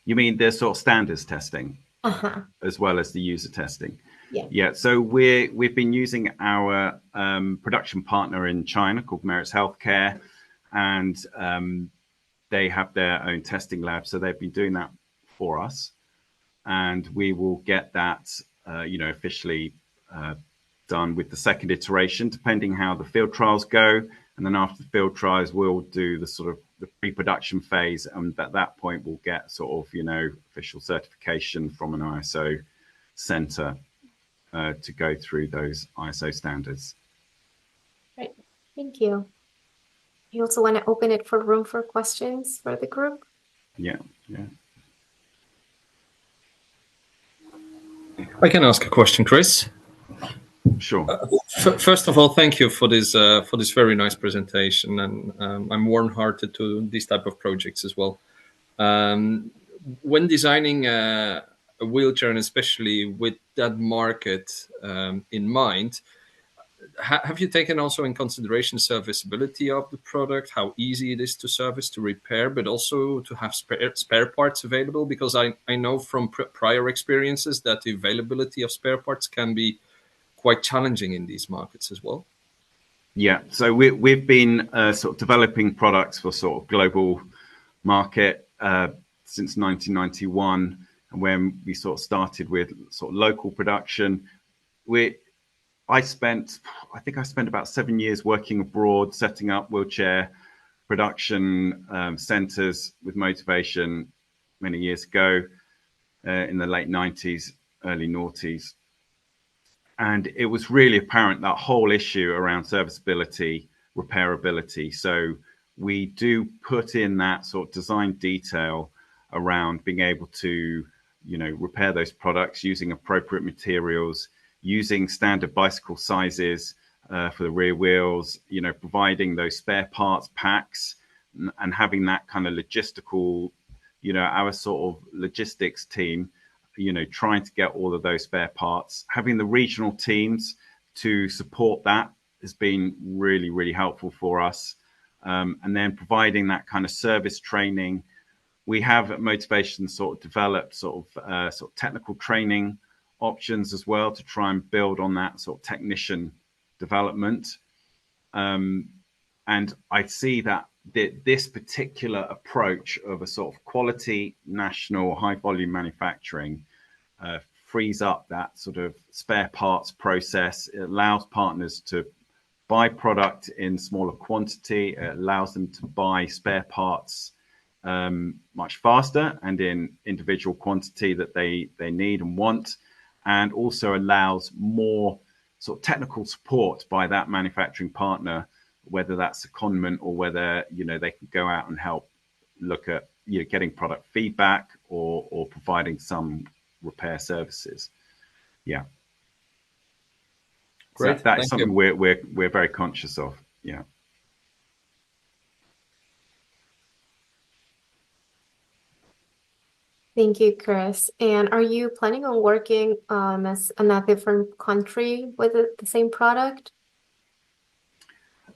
[SPEAKER 6] You mean the sort of standards testing,
[SPEAKER 1] Uh-huh.
[SPEAKER 6] as well as the user testing? Yeah. So we've been using our production partner in China called MacPherson Healthcare, and they have their own testing lab. So they've been doing that for us, and we will get that, officially done with the second iteration, depending how the field trials go. And then after the field trials, we'll do the sort of the pre-production phase, and at that point, we'll get sort of official certification from an ISO center to go through those ISO standards.
[SPEAKER 1] Right. Thank you. You also want to open it for room for questions for the group?
[SPEAKER 6] Yeah.
[SPEAKER 9] I can ask a question, Chris.
[SPEAKER 6] Sure.
[SPEAKER 9] First of all, thank you for this very nice presentation, and I'm warm-hearted to these type of projects as well. When designing a wheelchair, and especially with that market in mind, have you taken also in consideration serviceability of the product, how easy it is to service, to repair, but also to have spare parts available? Because I know from prior experiences that the availability of spare parts can be quite challenging in these markets as well.
[SPEAKER 6] Yeah, so we've been sort of developing products for sort of global market since 1991, and when we sort of started with sort of local production, I think I spent about 7 years working abroad, setting up wheelchair production centers with Motivation many years ago in the late 90s, early noughties. And it was really apparent, that whole issue around serviceability, repairability. So we do put in that sort of design detail around being able to, repair those products using appropriate materials, using standard bicycle sizes for the rear wheels, providing those spare parts packs, and having that kind of logistical, our sort of logistics team, trying to get all of those spare parts. Having the regional teams to support that has been really, really helpful for us. And then providing that kind of service training. We have at Motivation sort of developed sort of technical training options as well to try and build on that sort of technician development. And I see that this particular approach of a sort of quality, national, high volume manufacturing frees up that sort of spare parts process. It allows partners to buy product in smaller quantity. It allows them to buy spare parts much faster and in individual quantity that they need and want, and also allows more sort of technical support by that manufacturing partner, whether that's secondment or whether they can go out and help look at getting product feedback or providing some repair services. Yeah.
[SPEAKER 9] Great.
[SPEAKER 6] So that is something we're very conscious of. Yeah.
[SPEAKER 1] Thank you, Chris. And are you planning on working as in a different country with the same product?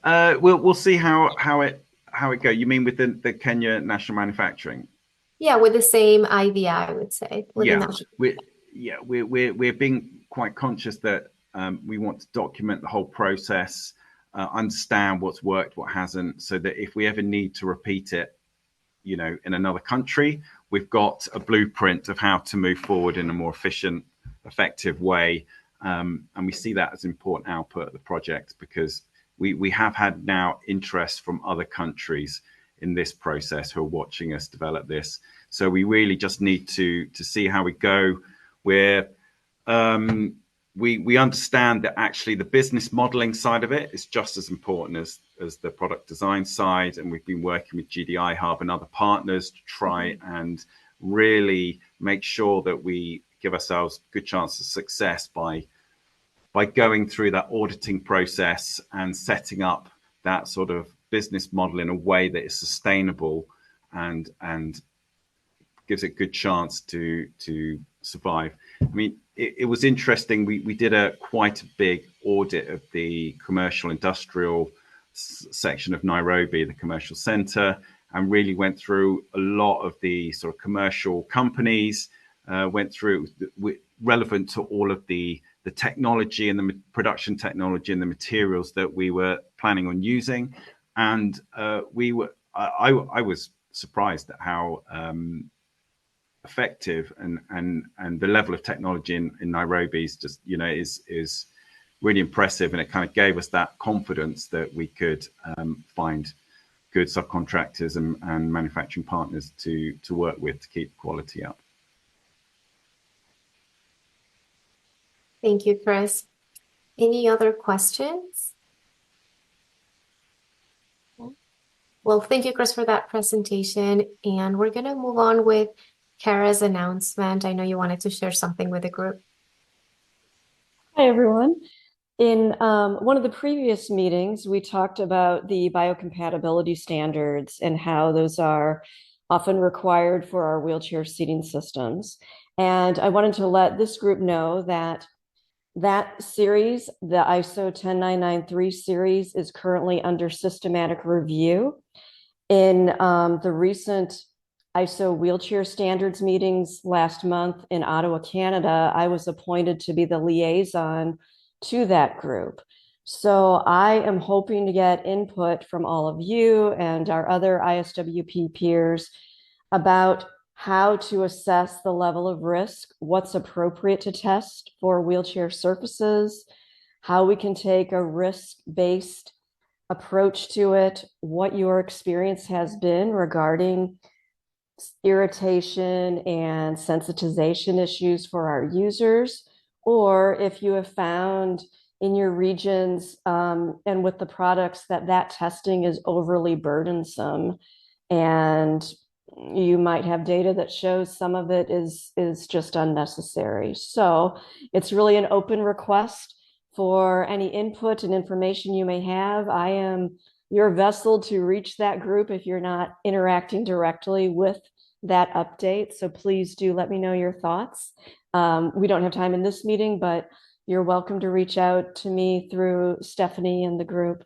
[SPEAKER 6] We'll see how it goes. You mean with the Kenya National Manufacturing?
[SPEAKER 1] Yeah, with the same idea, I would say.
[SPEAKER 6] We're being quite conscious that we want to document the whole process, understand what's worked, what hasn't, so that if we ever need to repeat it, in another country, we've got a blueprint of how to move forward in a more efficient, effective way. And we see that as an important output of the project, because we have had now interest from other countries in this process who are watching us develop this. So we really just need to see how we go. We understand that actually the business modeling side of it is just as important as the product design side. And we've been working with GDI Hub and other partners to try and really make sure that we give ourselves a good chance of success by going through that auditing process and setting up that sort of business model in a way that is sustainable and gives it a good chance to survive. I mean, it was interesting. We did quite a big audit of the commercial industrial section of Nairobi, the commercial center, and really went through a lot of the sort of commercial companies, went through relevant to all of the the technology and the production technology and the materials that we were planning on using. And I was surprised at how effective and the level of technology in Nairobi is just, is really impressive. And it kind of gave us that confidence that we could find good subcontractors and manufacturing partners to work with to keep quality up.
[SPEAKER 1] Thank you, Chris. Any other questions? Well, thank you, Chris, for that presentation. And we're going to move on with Kara's announcement. I know you wanted to share something with the group.
[SPEAKER 5] Hi, everyone. In one of the previous meetings, we talked about the biocompatibility standards and how those are often required for our wheelchair seating systems. And I wanted to let this group know that series, the ISO 10993 series, is currently under systematic review. In the recent ISO wheelchair standards meetings last month in Ottawa, Canada, I was appointed to be the liaison to that group. So I am hoping to get input from all of you and our other ISWP peers about how to assess the level of risk, what's appropriate to test for wheelchair surfaces, how we can take a risk-based approach to it, what your experience has been regarding irritation and sensitization issues for our users, or if you have found in your regions and with the products that testing is overly burdensome, and you might have data that shows some of it is just unnecessary. So it's really an open request for any input and information you may have. I am your vessel to reach that group if you're not interacting directly with that update. So please do let me know your thoughts. We don't have time in this meeting, but you're welcome to reach out to me through Stephanie and the group.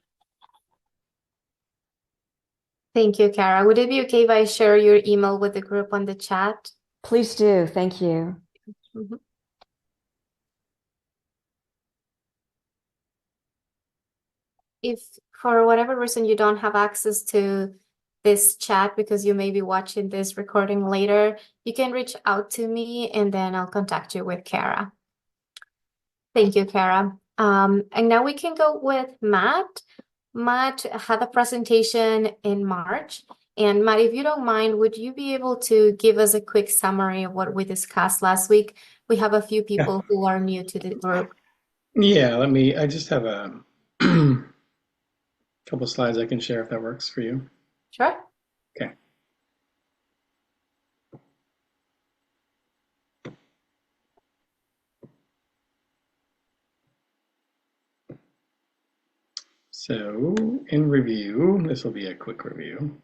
[SPEAKER 1] Thank you, Kara. Would it be okay if I share your email with the group on the chat?
[SPEAKER 5] Please do. Thank you.
[SPEAKER 1] Mm-hmm. If for whatever reason you don't have access to this chat because you may be watching this recording later, you can reach out to me and then I'll contact you with Kara. Thank you, Kara. And now we can go with Matt. Matt had a presentation in March. And Matt, if you don't mind, would you be able to give us a quick summary of what we discussed last week? We have a few people who are new to the group.
[SPEAKER 4] Yeah, I just have a couple slides I can share if that works for you.
[SPEAKER 1] Sure.
[SPEAKER 4] Okay. So in review, this will be a quick review.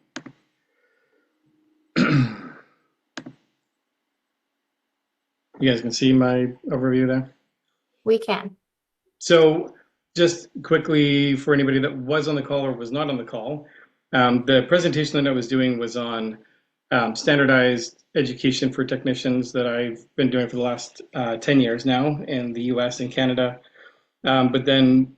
[SPEAKER 4] You guys can see my overview there?
[SPEAKER 1] We can.
[SPEAKER 4] So just quickly for anybody that was on the call or was not on the call, the presentation that I was doing was on standardized education for technicians that I've been doing for the last 10 years now in the US and Canada. But then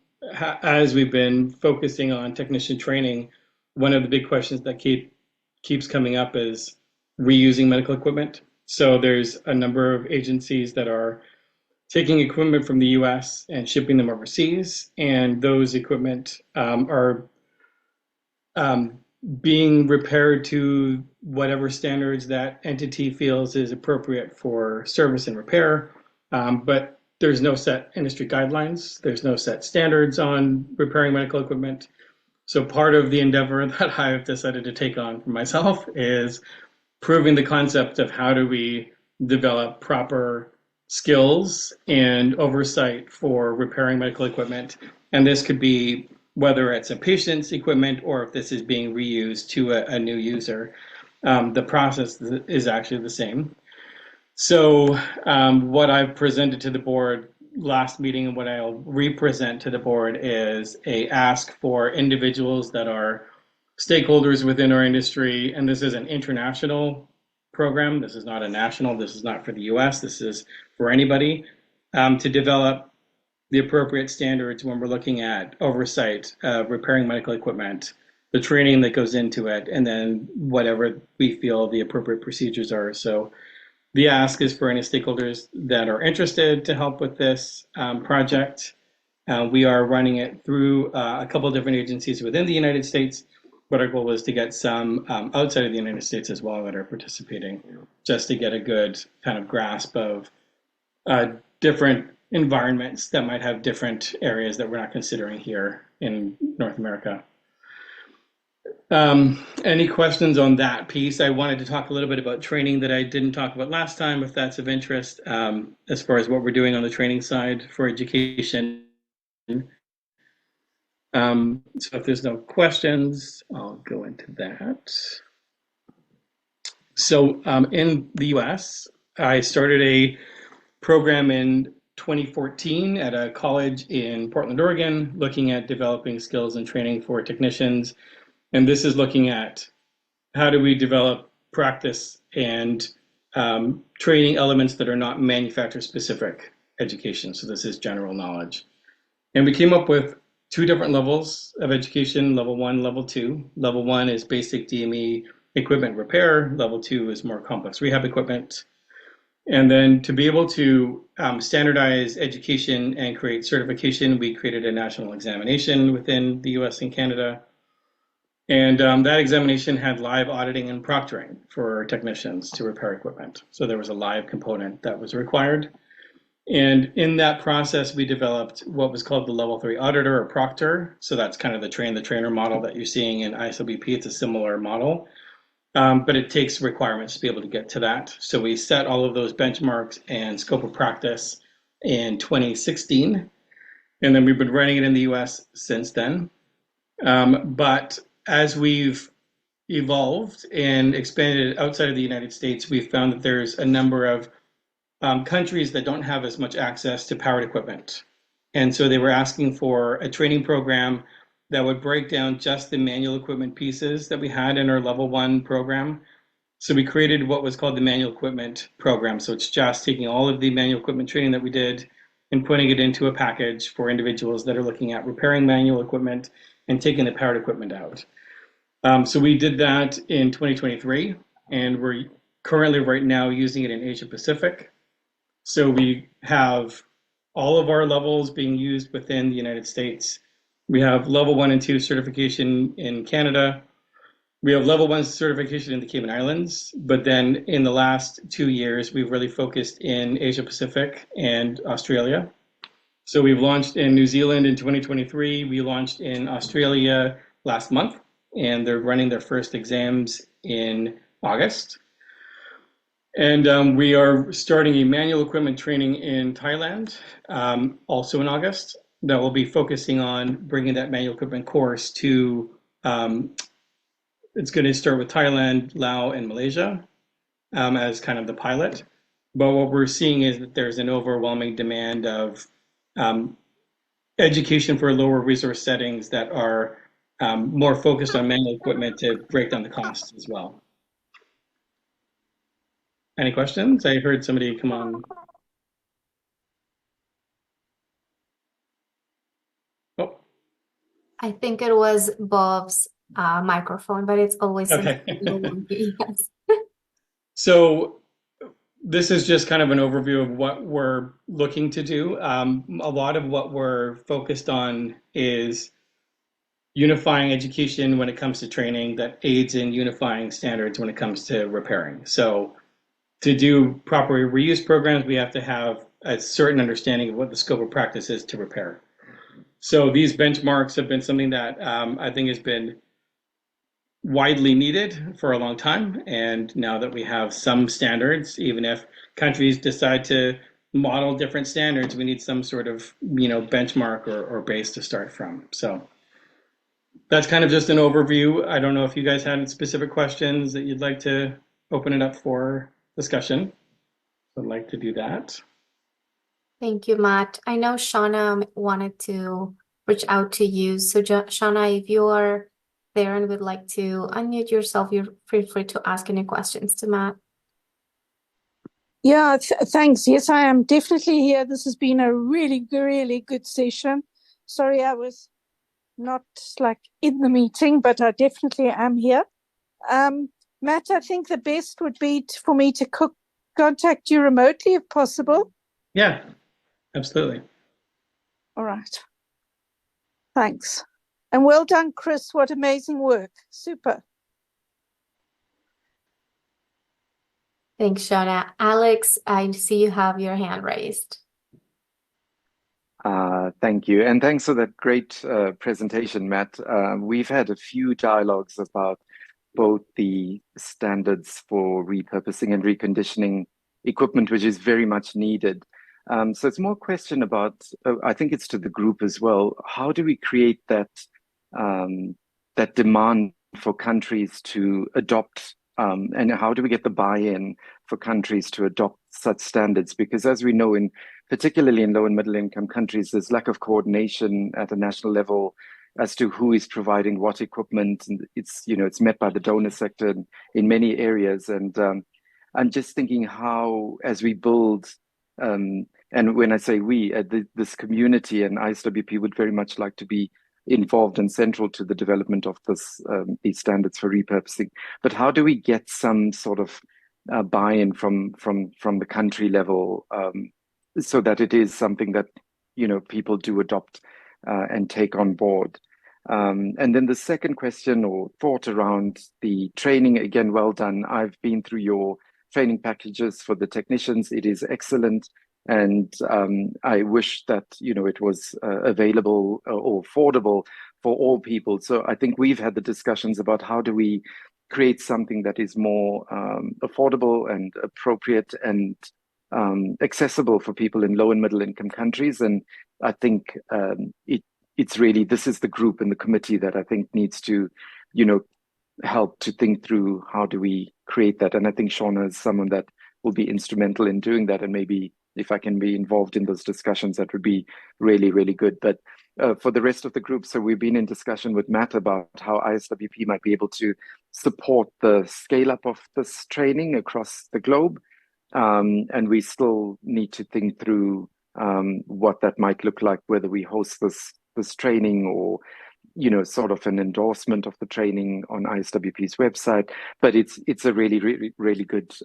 [SPEAKER 4] as we've been focusing on technician training, one of the big questions that keeps coming up is reusing medical equipment. So there's a number of agencies that are taking equipment from the US and shipping them overseas, and those equipment are being repaired to whatever standards that entity feels is appropriate for service and repair. But there's no set industry guidelines. There's no set standards on repairing medical equipment. So part of the endeavor that I've decided to take on for myself is proving the concept of how do we develop proper skills and oversight for repairing medical equipment. And this could be whether it's a patient's equipment or if this is being reused to a new user. The process is actually the same. So what I've presented to the board last meeting and what I'll represent to the board is a ask for individuals that are stakeholders within our industry, and this is an international program. This is not a national, this is not for the US, this is for anybody, to develop the appropriate standards when we're looking at oversight of repairing medical equipment, the training that goes into it, and then whatever we feel the appropriate procedures are. So the ask is for any stakeholders that are interested to help with this project. We are running it through a couple of different agencies within the United States, but our goal is to get some outside of the United States as well that are participating, just to get a good kind of grasp of different environments that might have different areas that we're not considering here in North America. Any questions on that piece? I wanted to talk a little bit about training that I didn't talk about last time, if that's of interest, as far as what we're doing on the training side for education. So if there's no questions, I'll go into that. So in the US, I started a program in 2014 at a college in Portland, Oregon, looking at developing skills and training for technicians. And this is looking at how do we develop practice and training elements that are not manufacturer specific education. So this is general knowledge. And we came up with 2 different levels of education, level 1, level 2. Level 1 is basic DME equipment repair. Level 2 is more complex rehab equipment. And then to be able to standardize education and create certification, we created a national examination within the US and Canada. And that examination had live auditing and proctoring for technicians to repair equipment. So there was a live component that was required. And in that process, we developed what was called the level 3 auditor or proctor. So that's kind of the train the trainer model that you're seeing in ISWP. It's a similar model, but it takes requirements to be able to get to that. So we set all of those benchmarks and scope of practice in 2016. And then we've been running it in the US since then. But as we've evolved and expanded outside of the United States, we've found that there's a number of countries that don't have as much access to powered equipment. And so they were asking for a training program that would break down just the manual equipment pieces that we had in our level 1 program. So we created what was called the manual equipment program. So it's just taking all of the manual equipment training that we did and putting it into a package for individuals that are looking at repairing manual equipment and taking the powered equipment out. So we did that in 2023, and we're currently right now using it in Asia Pacific. So we have all of our levels being used within the United States. We have level 1 and 2 certification in Canada. We have level 1 certification in the Cayman Islands, but then in the last 2 years, we've really focused in Asia Pacific and Australia. So we've launched in New Zealand in 2023. We launched in Australia last month, and they're running their first exams in August. And we are starting a manual equipment training in Thailand, also in August, that will be focusing on bringing that manual equipment course to, it's going to start with Thailand, Laos, and Malaysia as kind of the pilot. But what we're seeing is that there's an overwhelming demand of education for lower resource settings that are more focused on manual equipment to break down the costs as well. Any questions? I heard somebody come on. Oh.
[SPEAKER 1] I think it was Bob's microphone, but it's always
[SPEAKER 4] okay.
[SPEAKER 1] Yes.
[SPEAKER 4] So this is just kind of an overview of what we're looking to do. A lot of what we're focused on is unifying education when it comes to training that aids in unifying standards when it comes to repairing. So to do proper reuse programs, we have to have a certain understanding of what the scope of practice is to repair. So these benchmarks have been something that I think has been widely needed for a long time. And now that we have some standards, even if countries decide to model different standards, we need some sort of benchmark or base to start from. So that's kind of just an overview. I don't know if you guys had specific questions that you'd like to open it up for discussion. I'd like to do that.
[SPEAKER 1] Thank you, Matt. I know Shauna wanted to reach out to you. So Shauna, if you are there and would like to unmute yourself, you're feel free to ask any questions to Matt.
[SPEAKER 10] Yeah, thanks. Yes, I am definitely here. This has been a really, really good session. Sorry, I was not like in the meeting, but I definitely am here. Matt, I think the best would be for me to contact you remotely if possible.
[SPEAKER 4] Yeah, absolutely.
[SPEAKER 10] All right. Thanks. And well done, Chris. What amazing work. Super.
[SPEAKER 1] Thanks, Shauna. Alex, I see you have your hand raised.
[SPEAKER 2] Thank you. And thanks for that great presentation, Matt. We've had a few dialogues about both the standards for repurposing and reconditioning equipment, which is very much needed. So it's more a question about, I think it's to the group as well. How do we create that that demand for countries to adopt, and how do we get the buy-in for countries to adopt such standards? Because as we know, particularly in low and middle income countries, there's lack of coordination at a national level as to who is providing what equipment, and it's met by the donor sector in many areas. And I'm just thinking how, as we build, and when I say we, this community and ISWP would very much like to be involved and central to the development of these standards for repurposing. But how do we get some sort of buy-in from the country level, so that it is something that people do adopt and take on board? And then the second question or thought around the training, again, well done. I've been through your training packages for the technicians. It is excellent. And I wish that it was available or affordable for all people. So I think we've had the discussions about how do we create something that is more affordable and appropriate and accessible for people in low and middle income countries. And I think it's really, this is the group and the committee that I think needs to, help to think through how do we create that. And I think Shauna is someone that will be instrumental in doing that. And maybe if I can be involved in those discussions, that would be really, really good. But for the rest of the group, so we've been in discussion with Matt about how ISWP might be able to support the scale up of this training across the globe. And we still need to think through what that might look like, whether we host this training or sort of an endorsement of the training on ISWP's website. But it's a really, really, really good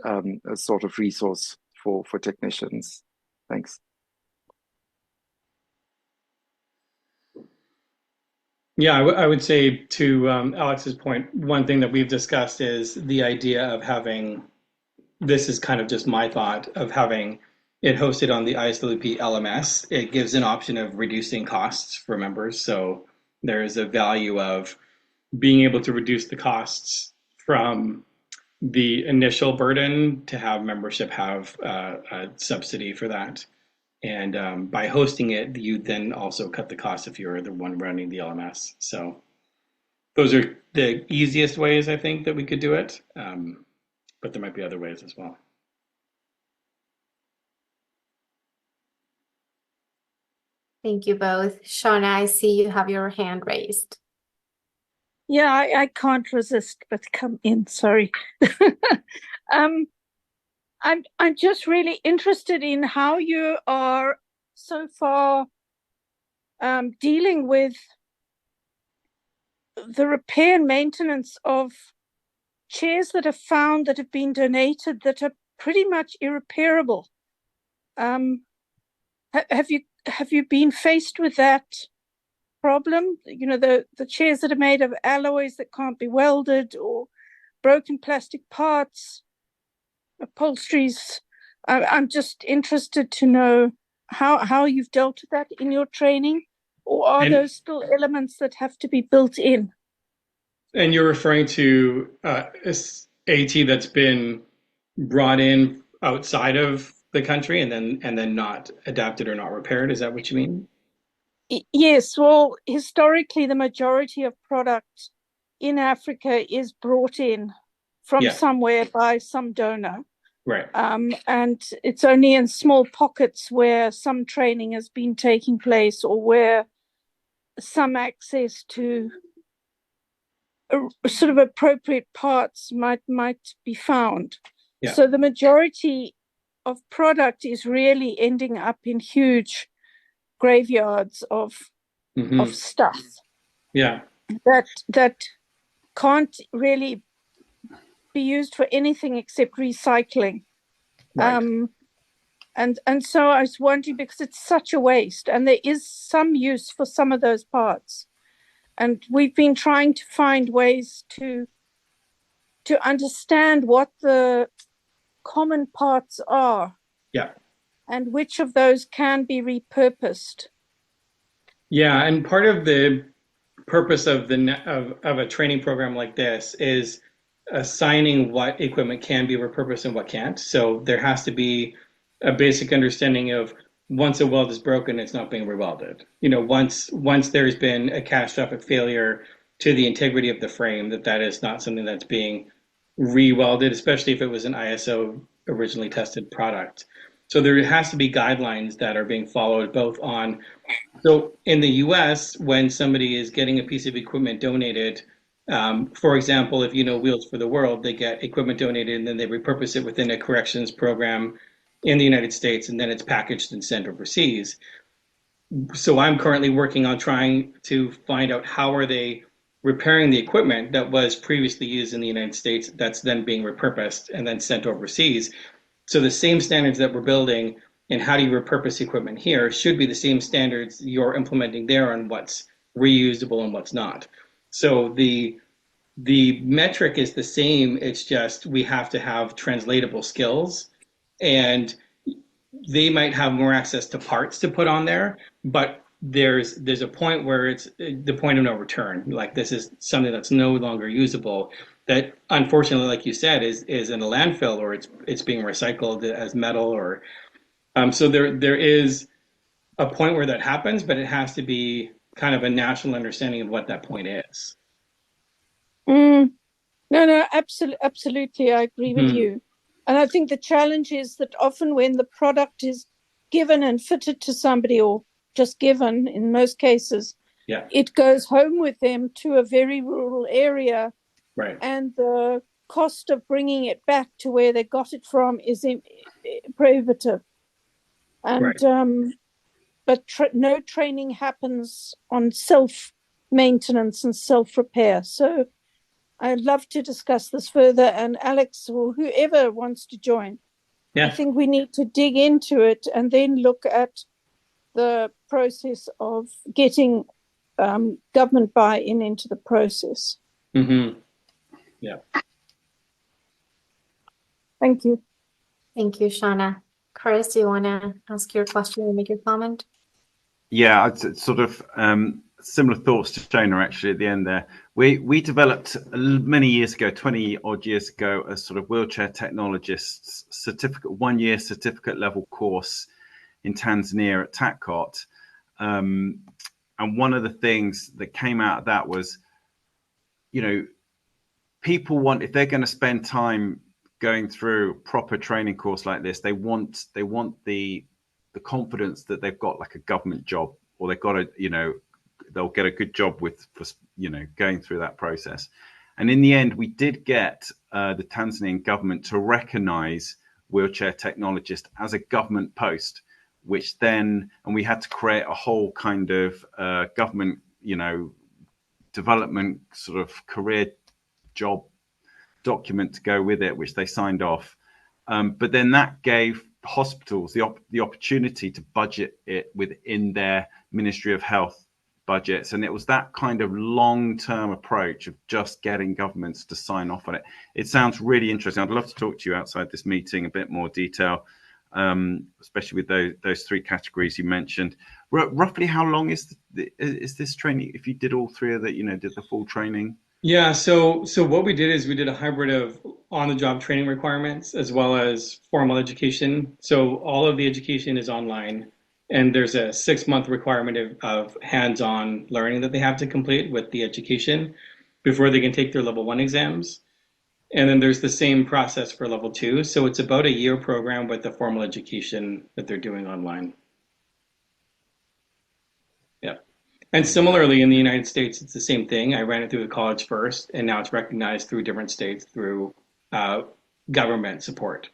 [SPEAKER 2] sort of resource for technicians. Thanks.
[SPEAKER 4] Yeah, I would say to Alex's point, one thing that we've discussed is the idea of having, this is kind of just my thought, of having it hosted on the ISWP LMS. It gives an option of reducing costs for members. So there is a value of being able to reduce the costs from the initial burden to have membership have a subsidy for that. And by hosting it, you then also cut the cost if you're the one running the LMS. So those are the easiest ways, I think, that we could do it. But there might be other ways as well.
[SPEAKER 1] Thank you both. Shauna, I see you have your hand raised.
[SPEAKER 10] Yeah, I can't resist but come in. Sorry. I'm just really interested in how you are so far dealing with the repair and maintenance of chairs that are found that have been donated that are pretty much irreparable. Have you been faced with that problem? The chairs that are made of alloys that can't be welded, or broken plastic parts, upholsteries. I'm just interested to know how you've dealt with that in your training, or are those still elements that have to be built in?
[SPEAKER 4] And you're referring to AT that's been brought in outside of the country and then not adapted or not repaired. Is that what you mean?
[SPEAKER 10] Yes. Well, historically, the majority of product in Africa is brought in from somewhere by some donor.
[SPEAKER 4] Right.
[SPEAKER 10] And it's only in small pockets where some training has been taking place, or where some access to sort of appropriate parts might be found. Yeah. So the majority product is really ending up in huge graveyards of stuff.
[SPEAKER 4] Yeah.
[SPEAKER 10] That can't really be used for anything except recycling.
[SPEAKER 4] Right.
[SPEAKER 10] And so I was wondering, because it's such a waste, and there is some use for some of those parts, and we've been trying to find ways to understand what the common parts are.
[SPEAKER 4] Yeah.
[SPEAKER 10] And which of those can be repurposed.
[SPEAKER 4] Yeah, and part of the purpose of a training program like this is assigning what equipment can be repurposed and what can't. So there has to be a basic understanding of once a weld is broken, it's not being rewelded. Once there's been a catastrophic failure to the integrity of the frame, that is not something that's being rewelded, especially if it was an ISO originally tested product. So there has to be guidelines that are being followed both on. So in the US, when somebody is getting a piece of equipment donated, for example, if Wheels for the World, they get equipment donated and then they repurpose it within a corrections program in the United States, and then it's packaged and sent overseas. So I'm currently working on trying to find out how are they repairing the equipment that was previously used in the United States that's then being repurposed and then sent overseas. So the same standards that we're building and how do you repurpose equipment here should be the same standards you're implementing there on what's reusable and what's not. So the metric is the same. It's just we have to have translatable skills, and they might have more access to parts to put on there, but there's a point where it's the point of no return. Like, this is something that's no longer usable, that unfortunately, like you said, is in a landfill, or it's being recycled as metal, or so there is a point where that happens, but it has to be kind of a national understanding of what that point is.
[SPEAKER 10] No, absolutely, I agree with you. And I think the challenge is that often when the product is given and fitted to somebody, or just given in most cases, it goes home with them to a very rural area.
[SPEAKER 4] Right.
[SPEAKER 10] And the cost of bringing it back to where they got it from is prohibitive. And
[SPEAKER 4] right.
[SPEAKER 10] But no training happens on self-maintenance and self-repair. So I'd love to discuss this further, and Alex or whoever wants to join.
[SPEAKER 4] Yeah.
[SPEAKER 10] I think we need to dig into it and then look at the process of getting government buy-in into the process.
[SPEAKER 4] Yeah.
[SPEAKER 10] Thank you.
[SPEAKER 1] Thank you, Shauna. Chris, do you want to ask your question or make your comment?
[SPEAKER 6] Yeah, it's sort of similar thoughts to Shauna actually at the end there. We developed many years ago, 20 odd years ago, a sort of wheelchair technologists certificate, 1 year certificate level course in Tanzania at TACOT. And one of the things that came out of that was, people want, if they're going to spend time going through a proper training course like this, they want the confidence that they've got like a government job, or they've got they'll get a good job for going through that process. And in the end, we did get the Tanzanian government to recognize wheelchair technologist as a government post, which then, and we had to create a whole kind of government, development sort of career job document to go with it, which they signed off. But then that gave hospitals the opportunity to budget it within their Ministry of Health budgets. And it was that kind of long-term approach of just getting governments to sign off on it. It sounds really interesting. I'd love to talk to you outside this meeting a bit more detail, especially with those three categories you mentioned. Roughly how long is this training, if you did all three of the, did the full training?
[SPEAKER 4] Yeah, so what we did is we did a hybrid of on-the-job training requirements as well as formal education. So all of the education is online, and there's a 6-month requirement of hands-on learning that they have to complete with the education before they can take their level 1 exams. And then there's the same process for level 2. So it's about a year program with the formal education that they're doing online. Yeah. And similarly, in the United States, it's the same thing. I ran it through the college first, and now it's recognized through different states through government support.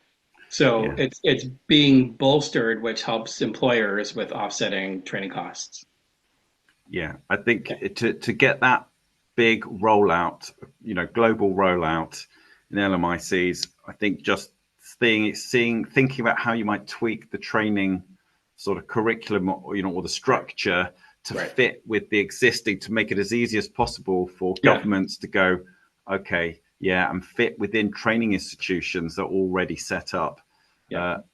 [SPEAKER 4] So it's being bolstered, which helps employers with offsetting training costs.
[SPEAKER 6] Yeah, I think to get that big rollout, global rollout in LMICs, I think just thinking about how you might tweak the training sort of curriculum, or the structure to fit with the existing, to make it as easy as possible for governments to go, okay, and fit within training institutions that are already set up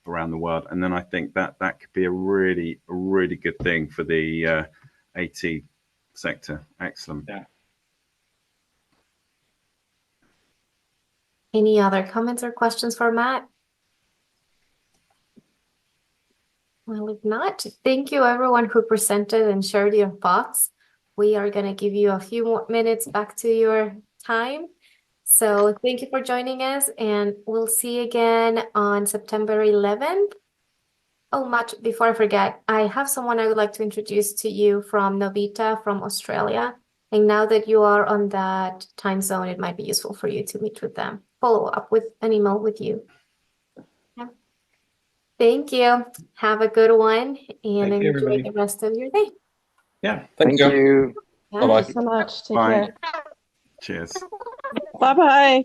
[SPEAKER 6] around the world. And then I think that could be a really good thing for the AT sector. Excellent.
[SPEAKER 4] Yeah.
[SPEAKER 1] Any other comments or questions for Matt? Well, if not, thank you everyone who presented and shared your thoughts. We are going to give you a few more minutes back to your time. So thank you for joining us, and we'll see you again on September 11th. Oh, Matt, before I forget, I have someone I would like to introduce to you from Novita from Australia. And now that you are on that time zone, it might be useful for you to meet with them. Follow up with an email with you. Yeah. Thank you. Have a good one, and enjoy
[SPEAKER 4] everybody.
[SPEAKER 1] the rest of your day.
[SPEAKER 4] Yeah.
[SPEAKER 9] Thank you.
[SPEAKER 5] Thank you so much. Take care.
[SPEAKER 6] Cheers.
[SPEAKER 10] Bye-bye.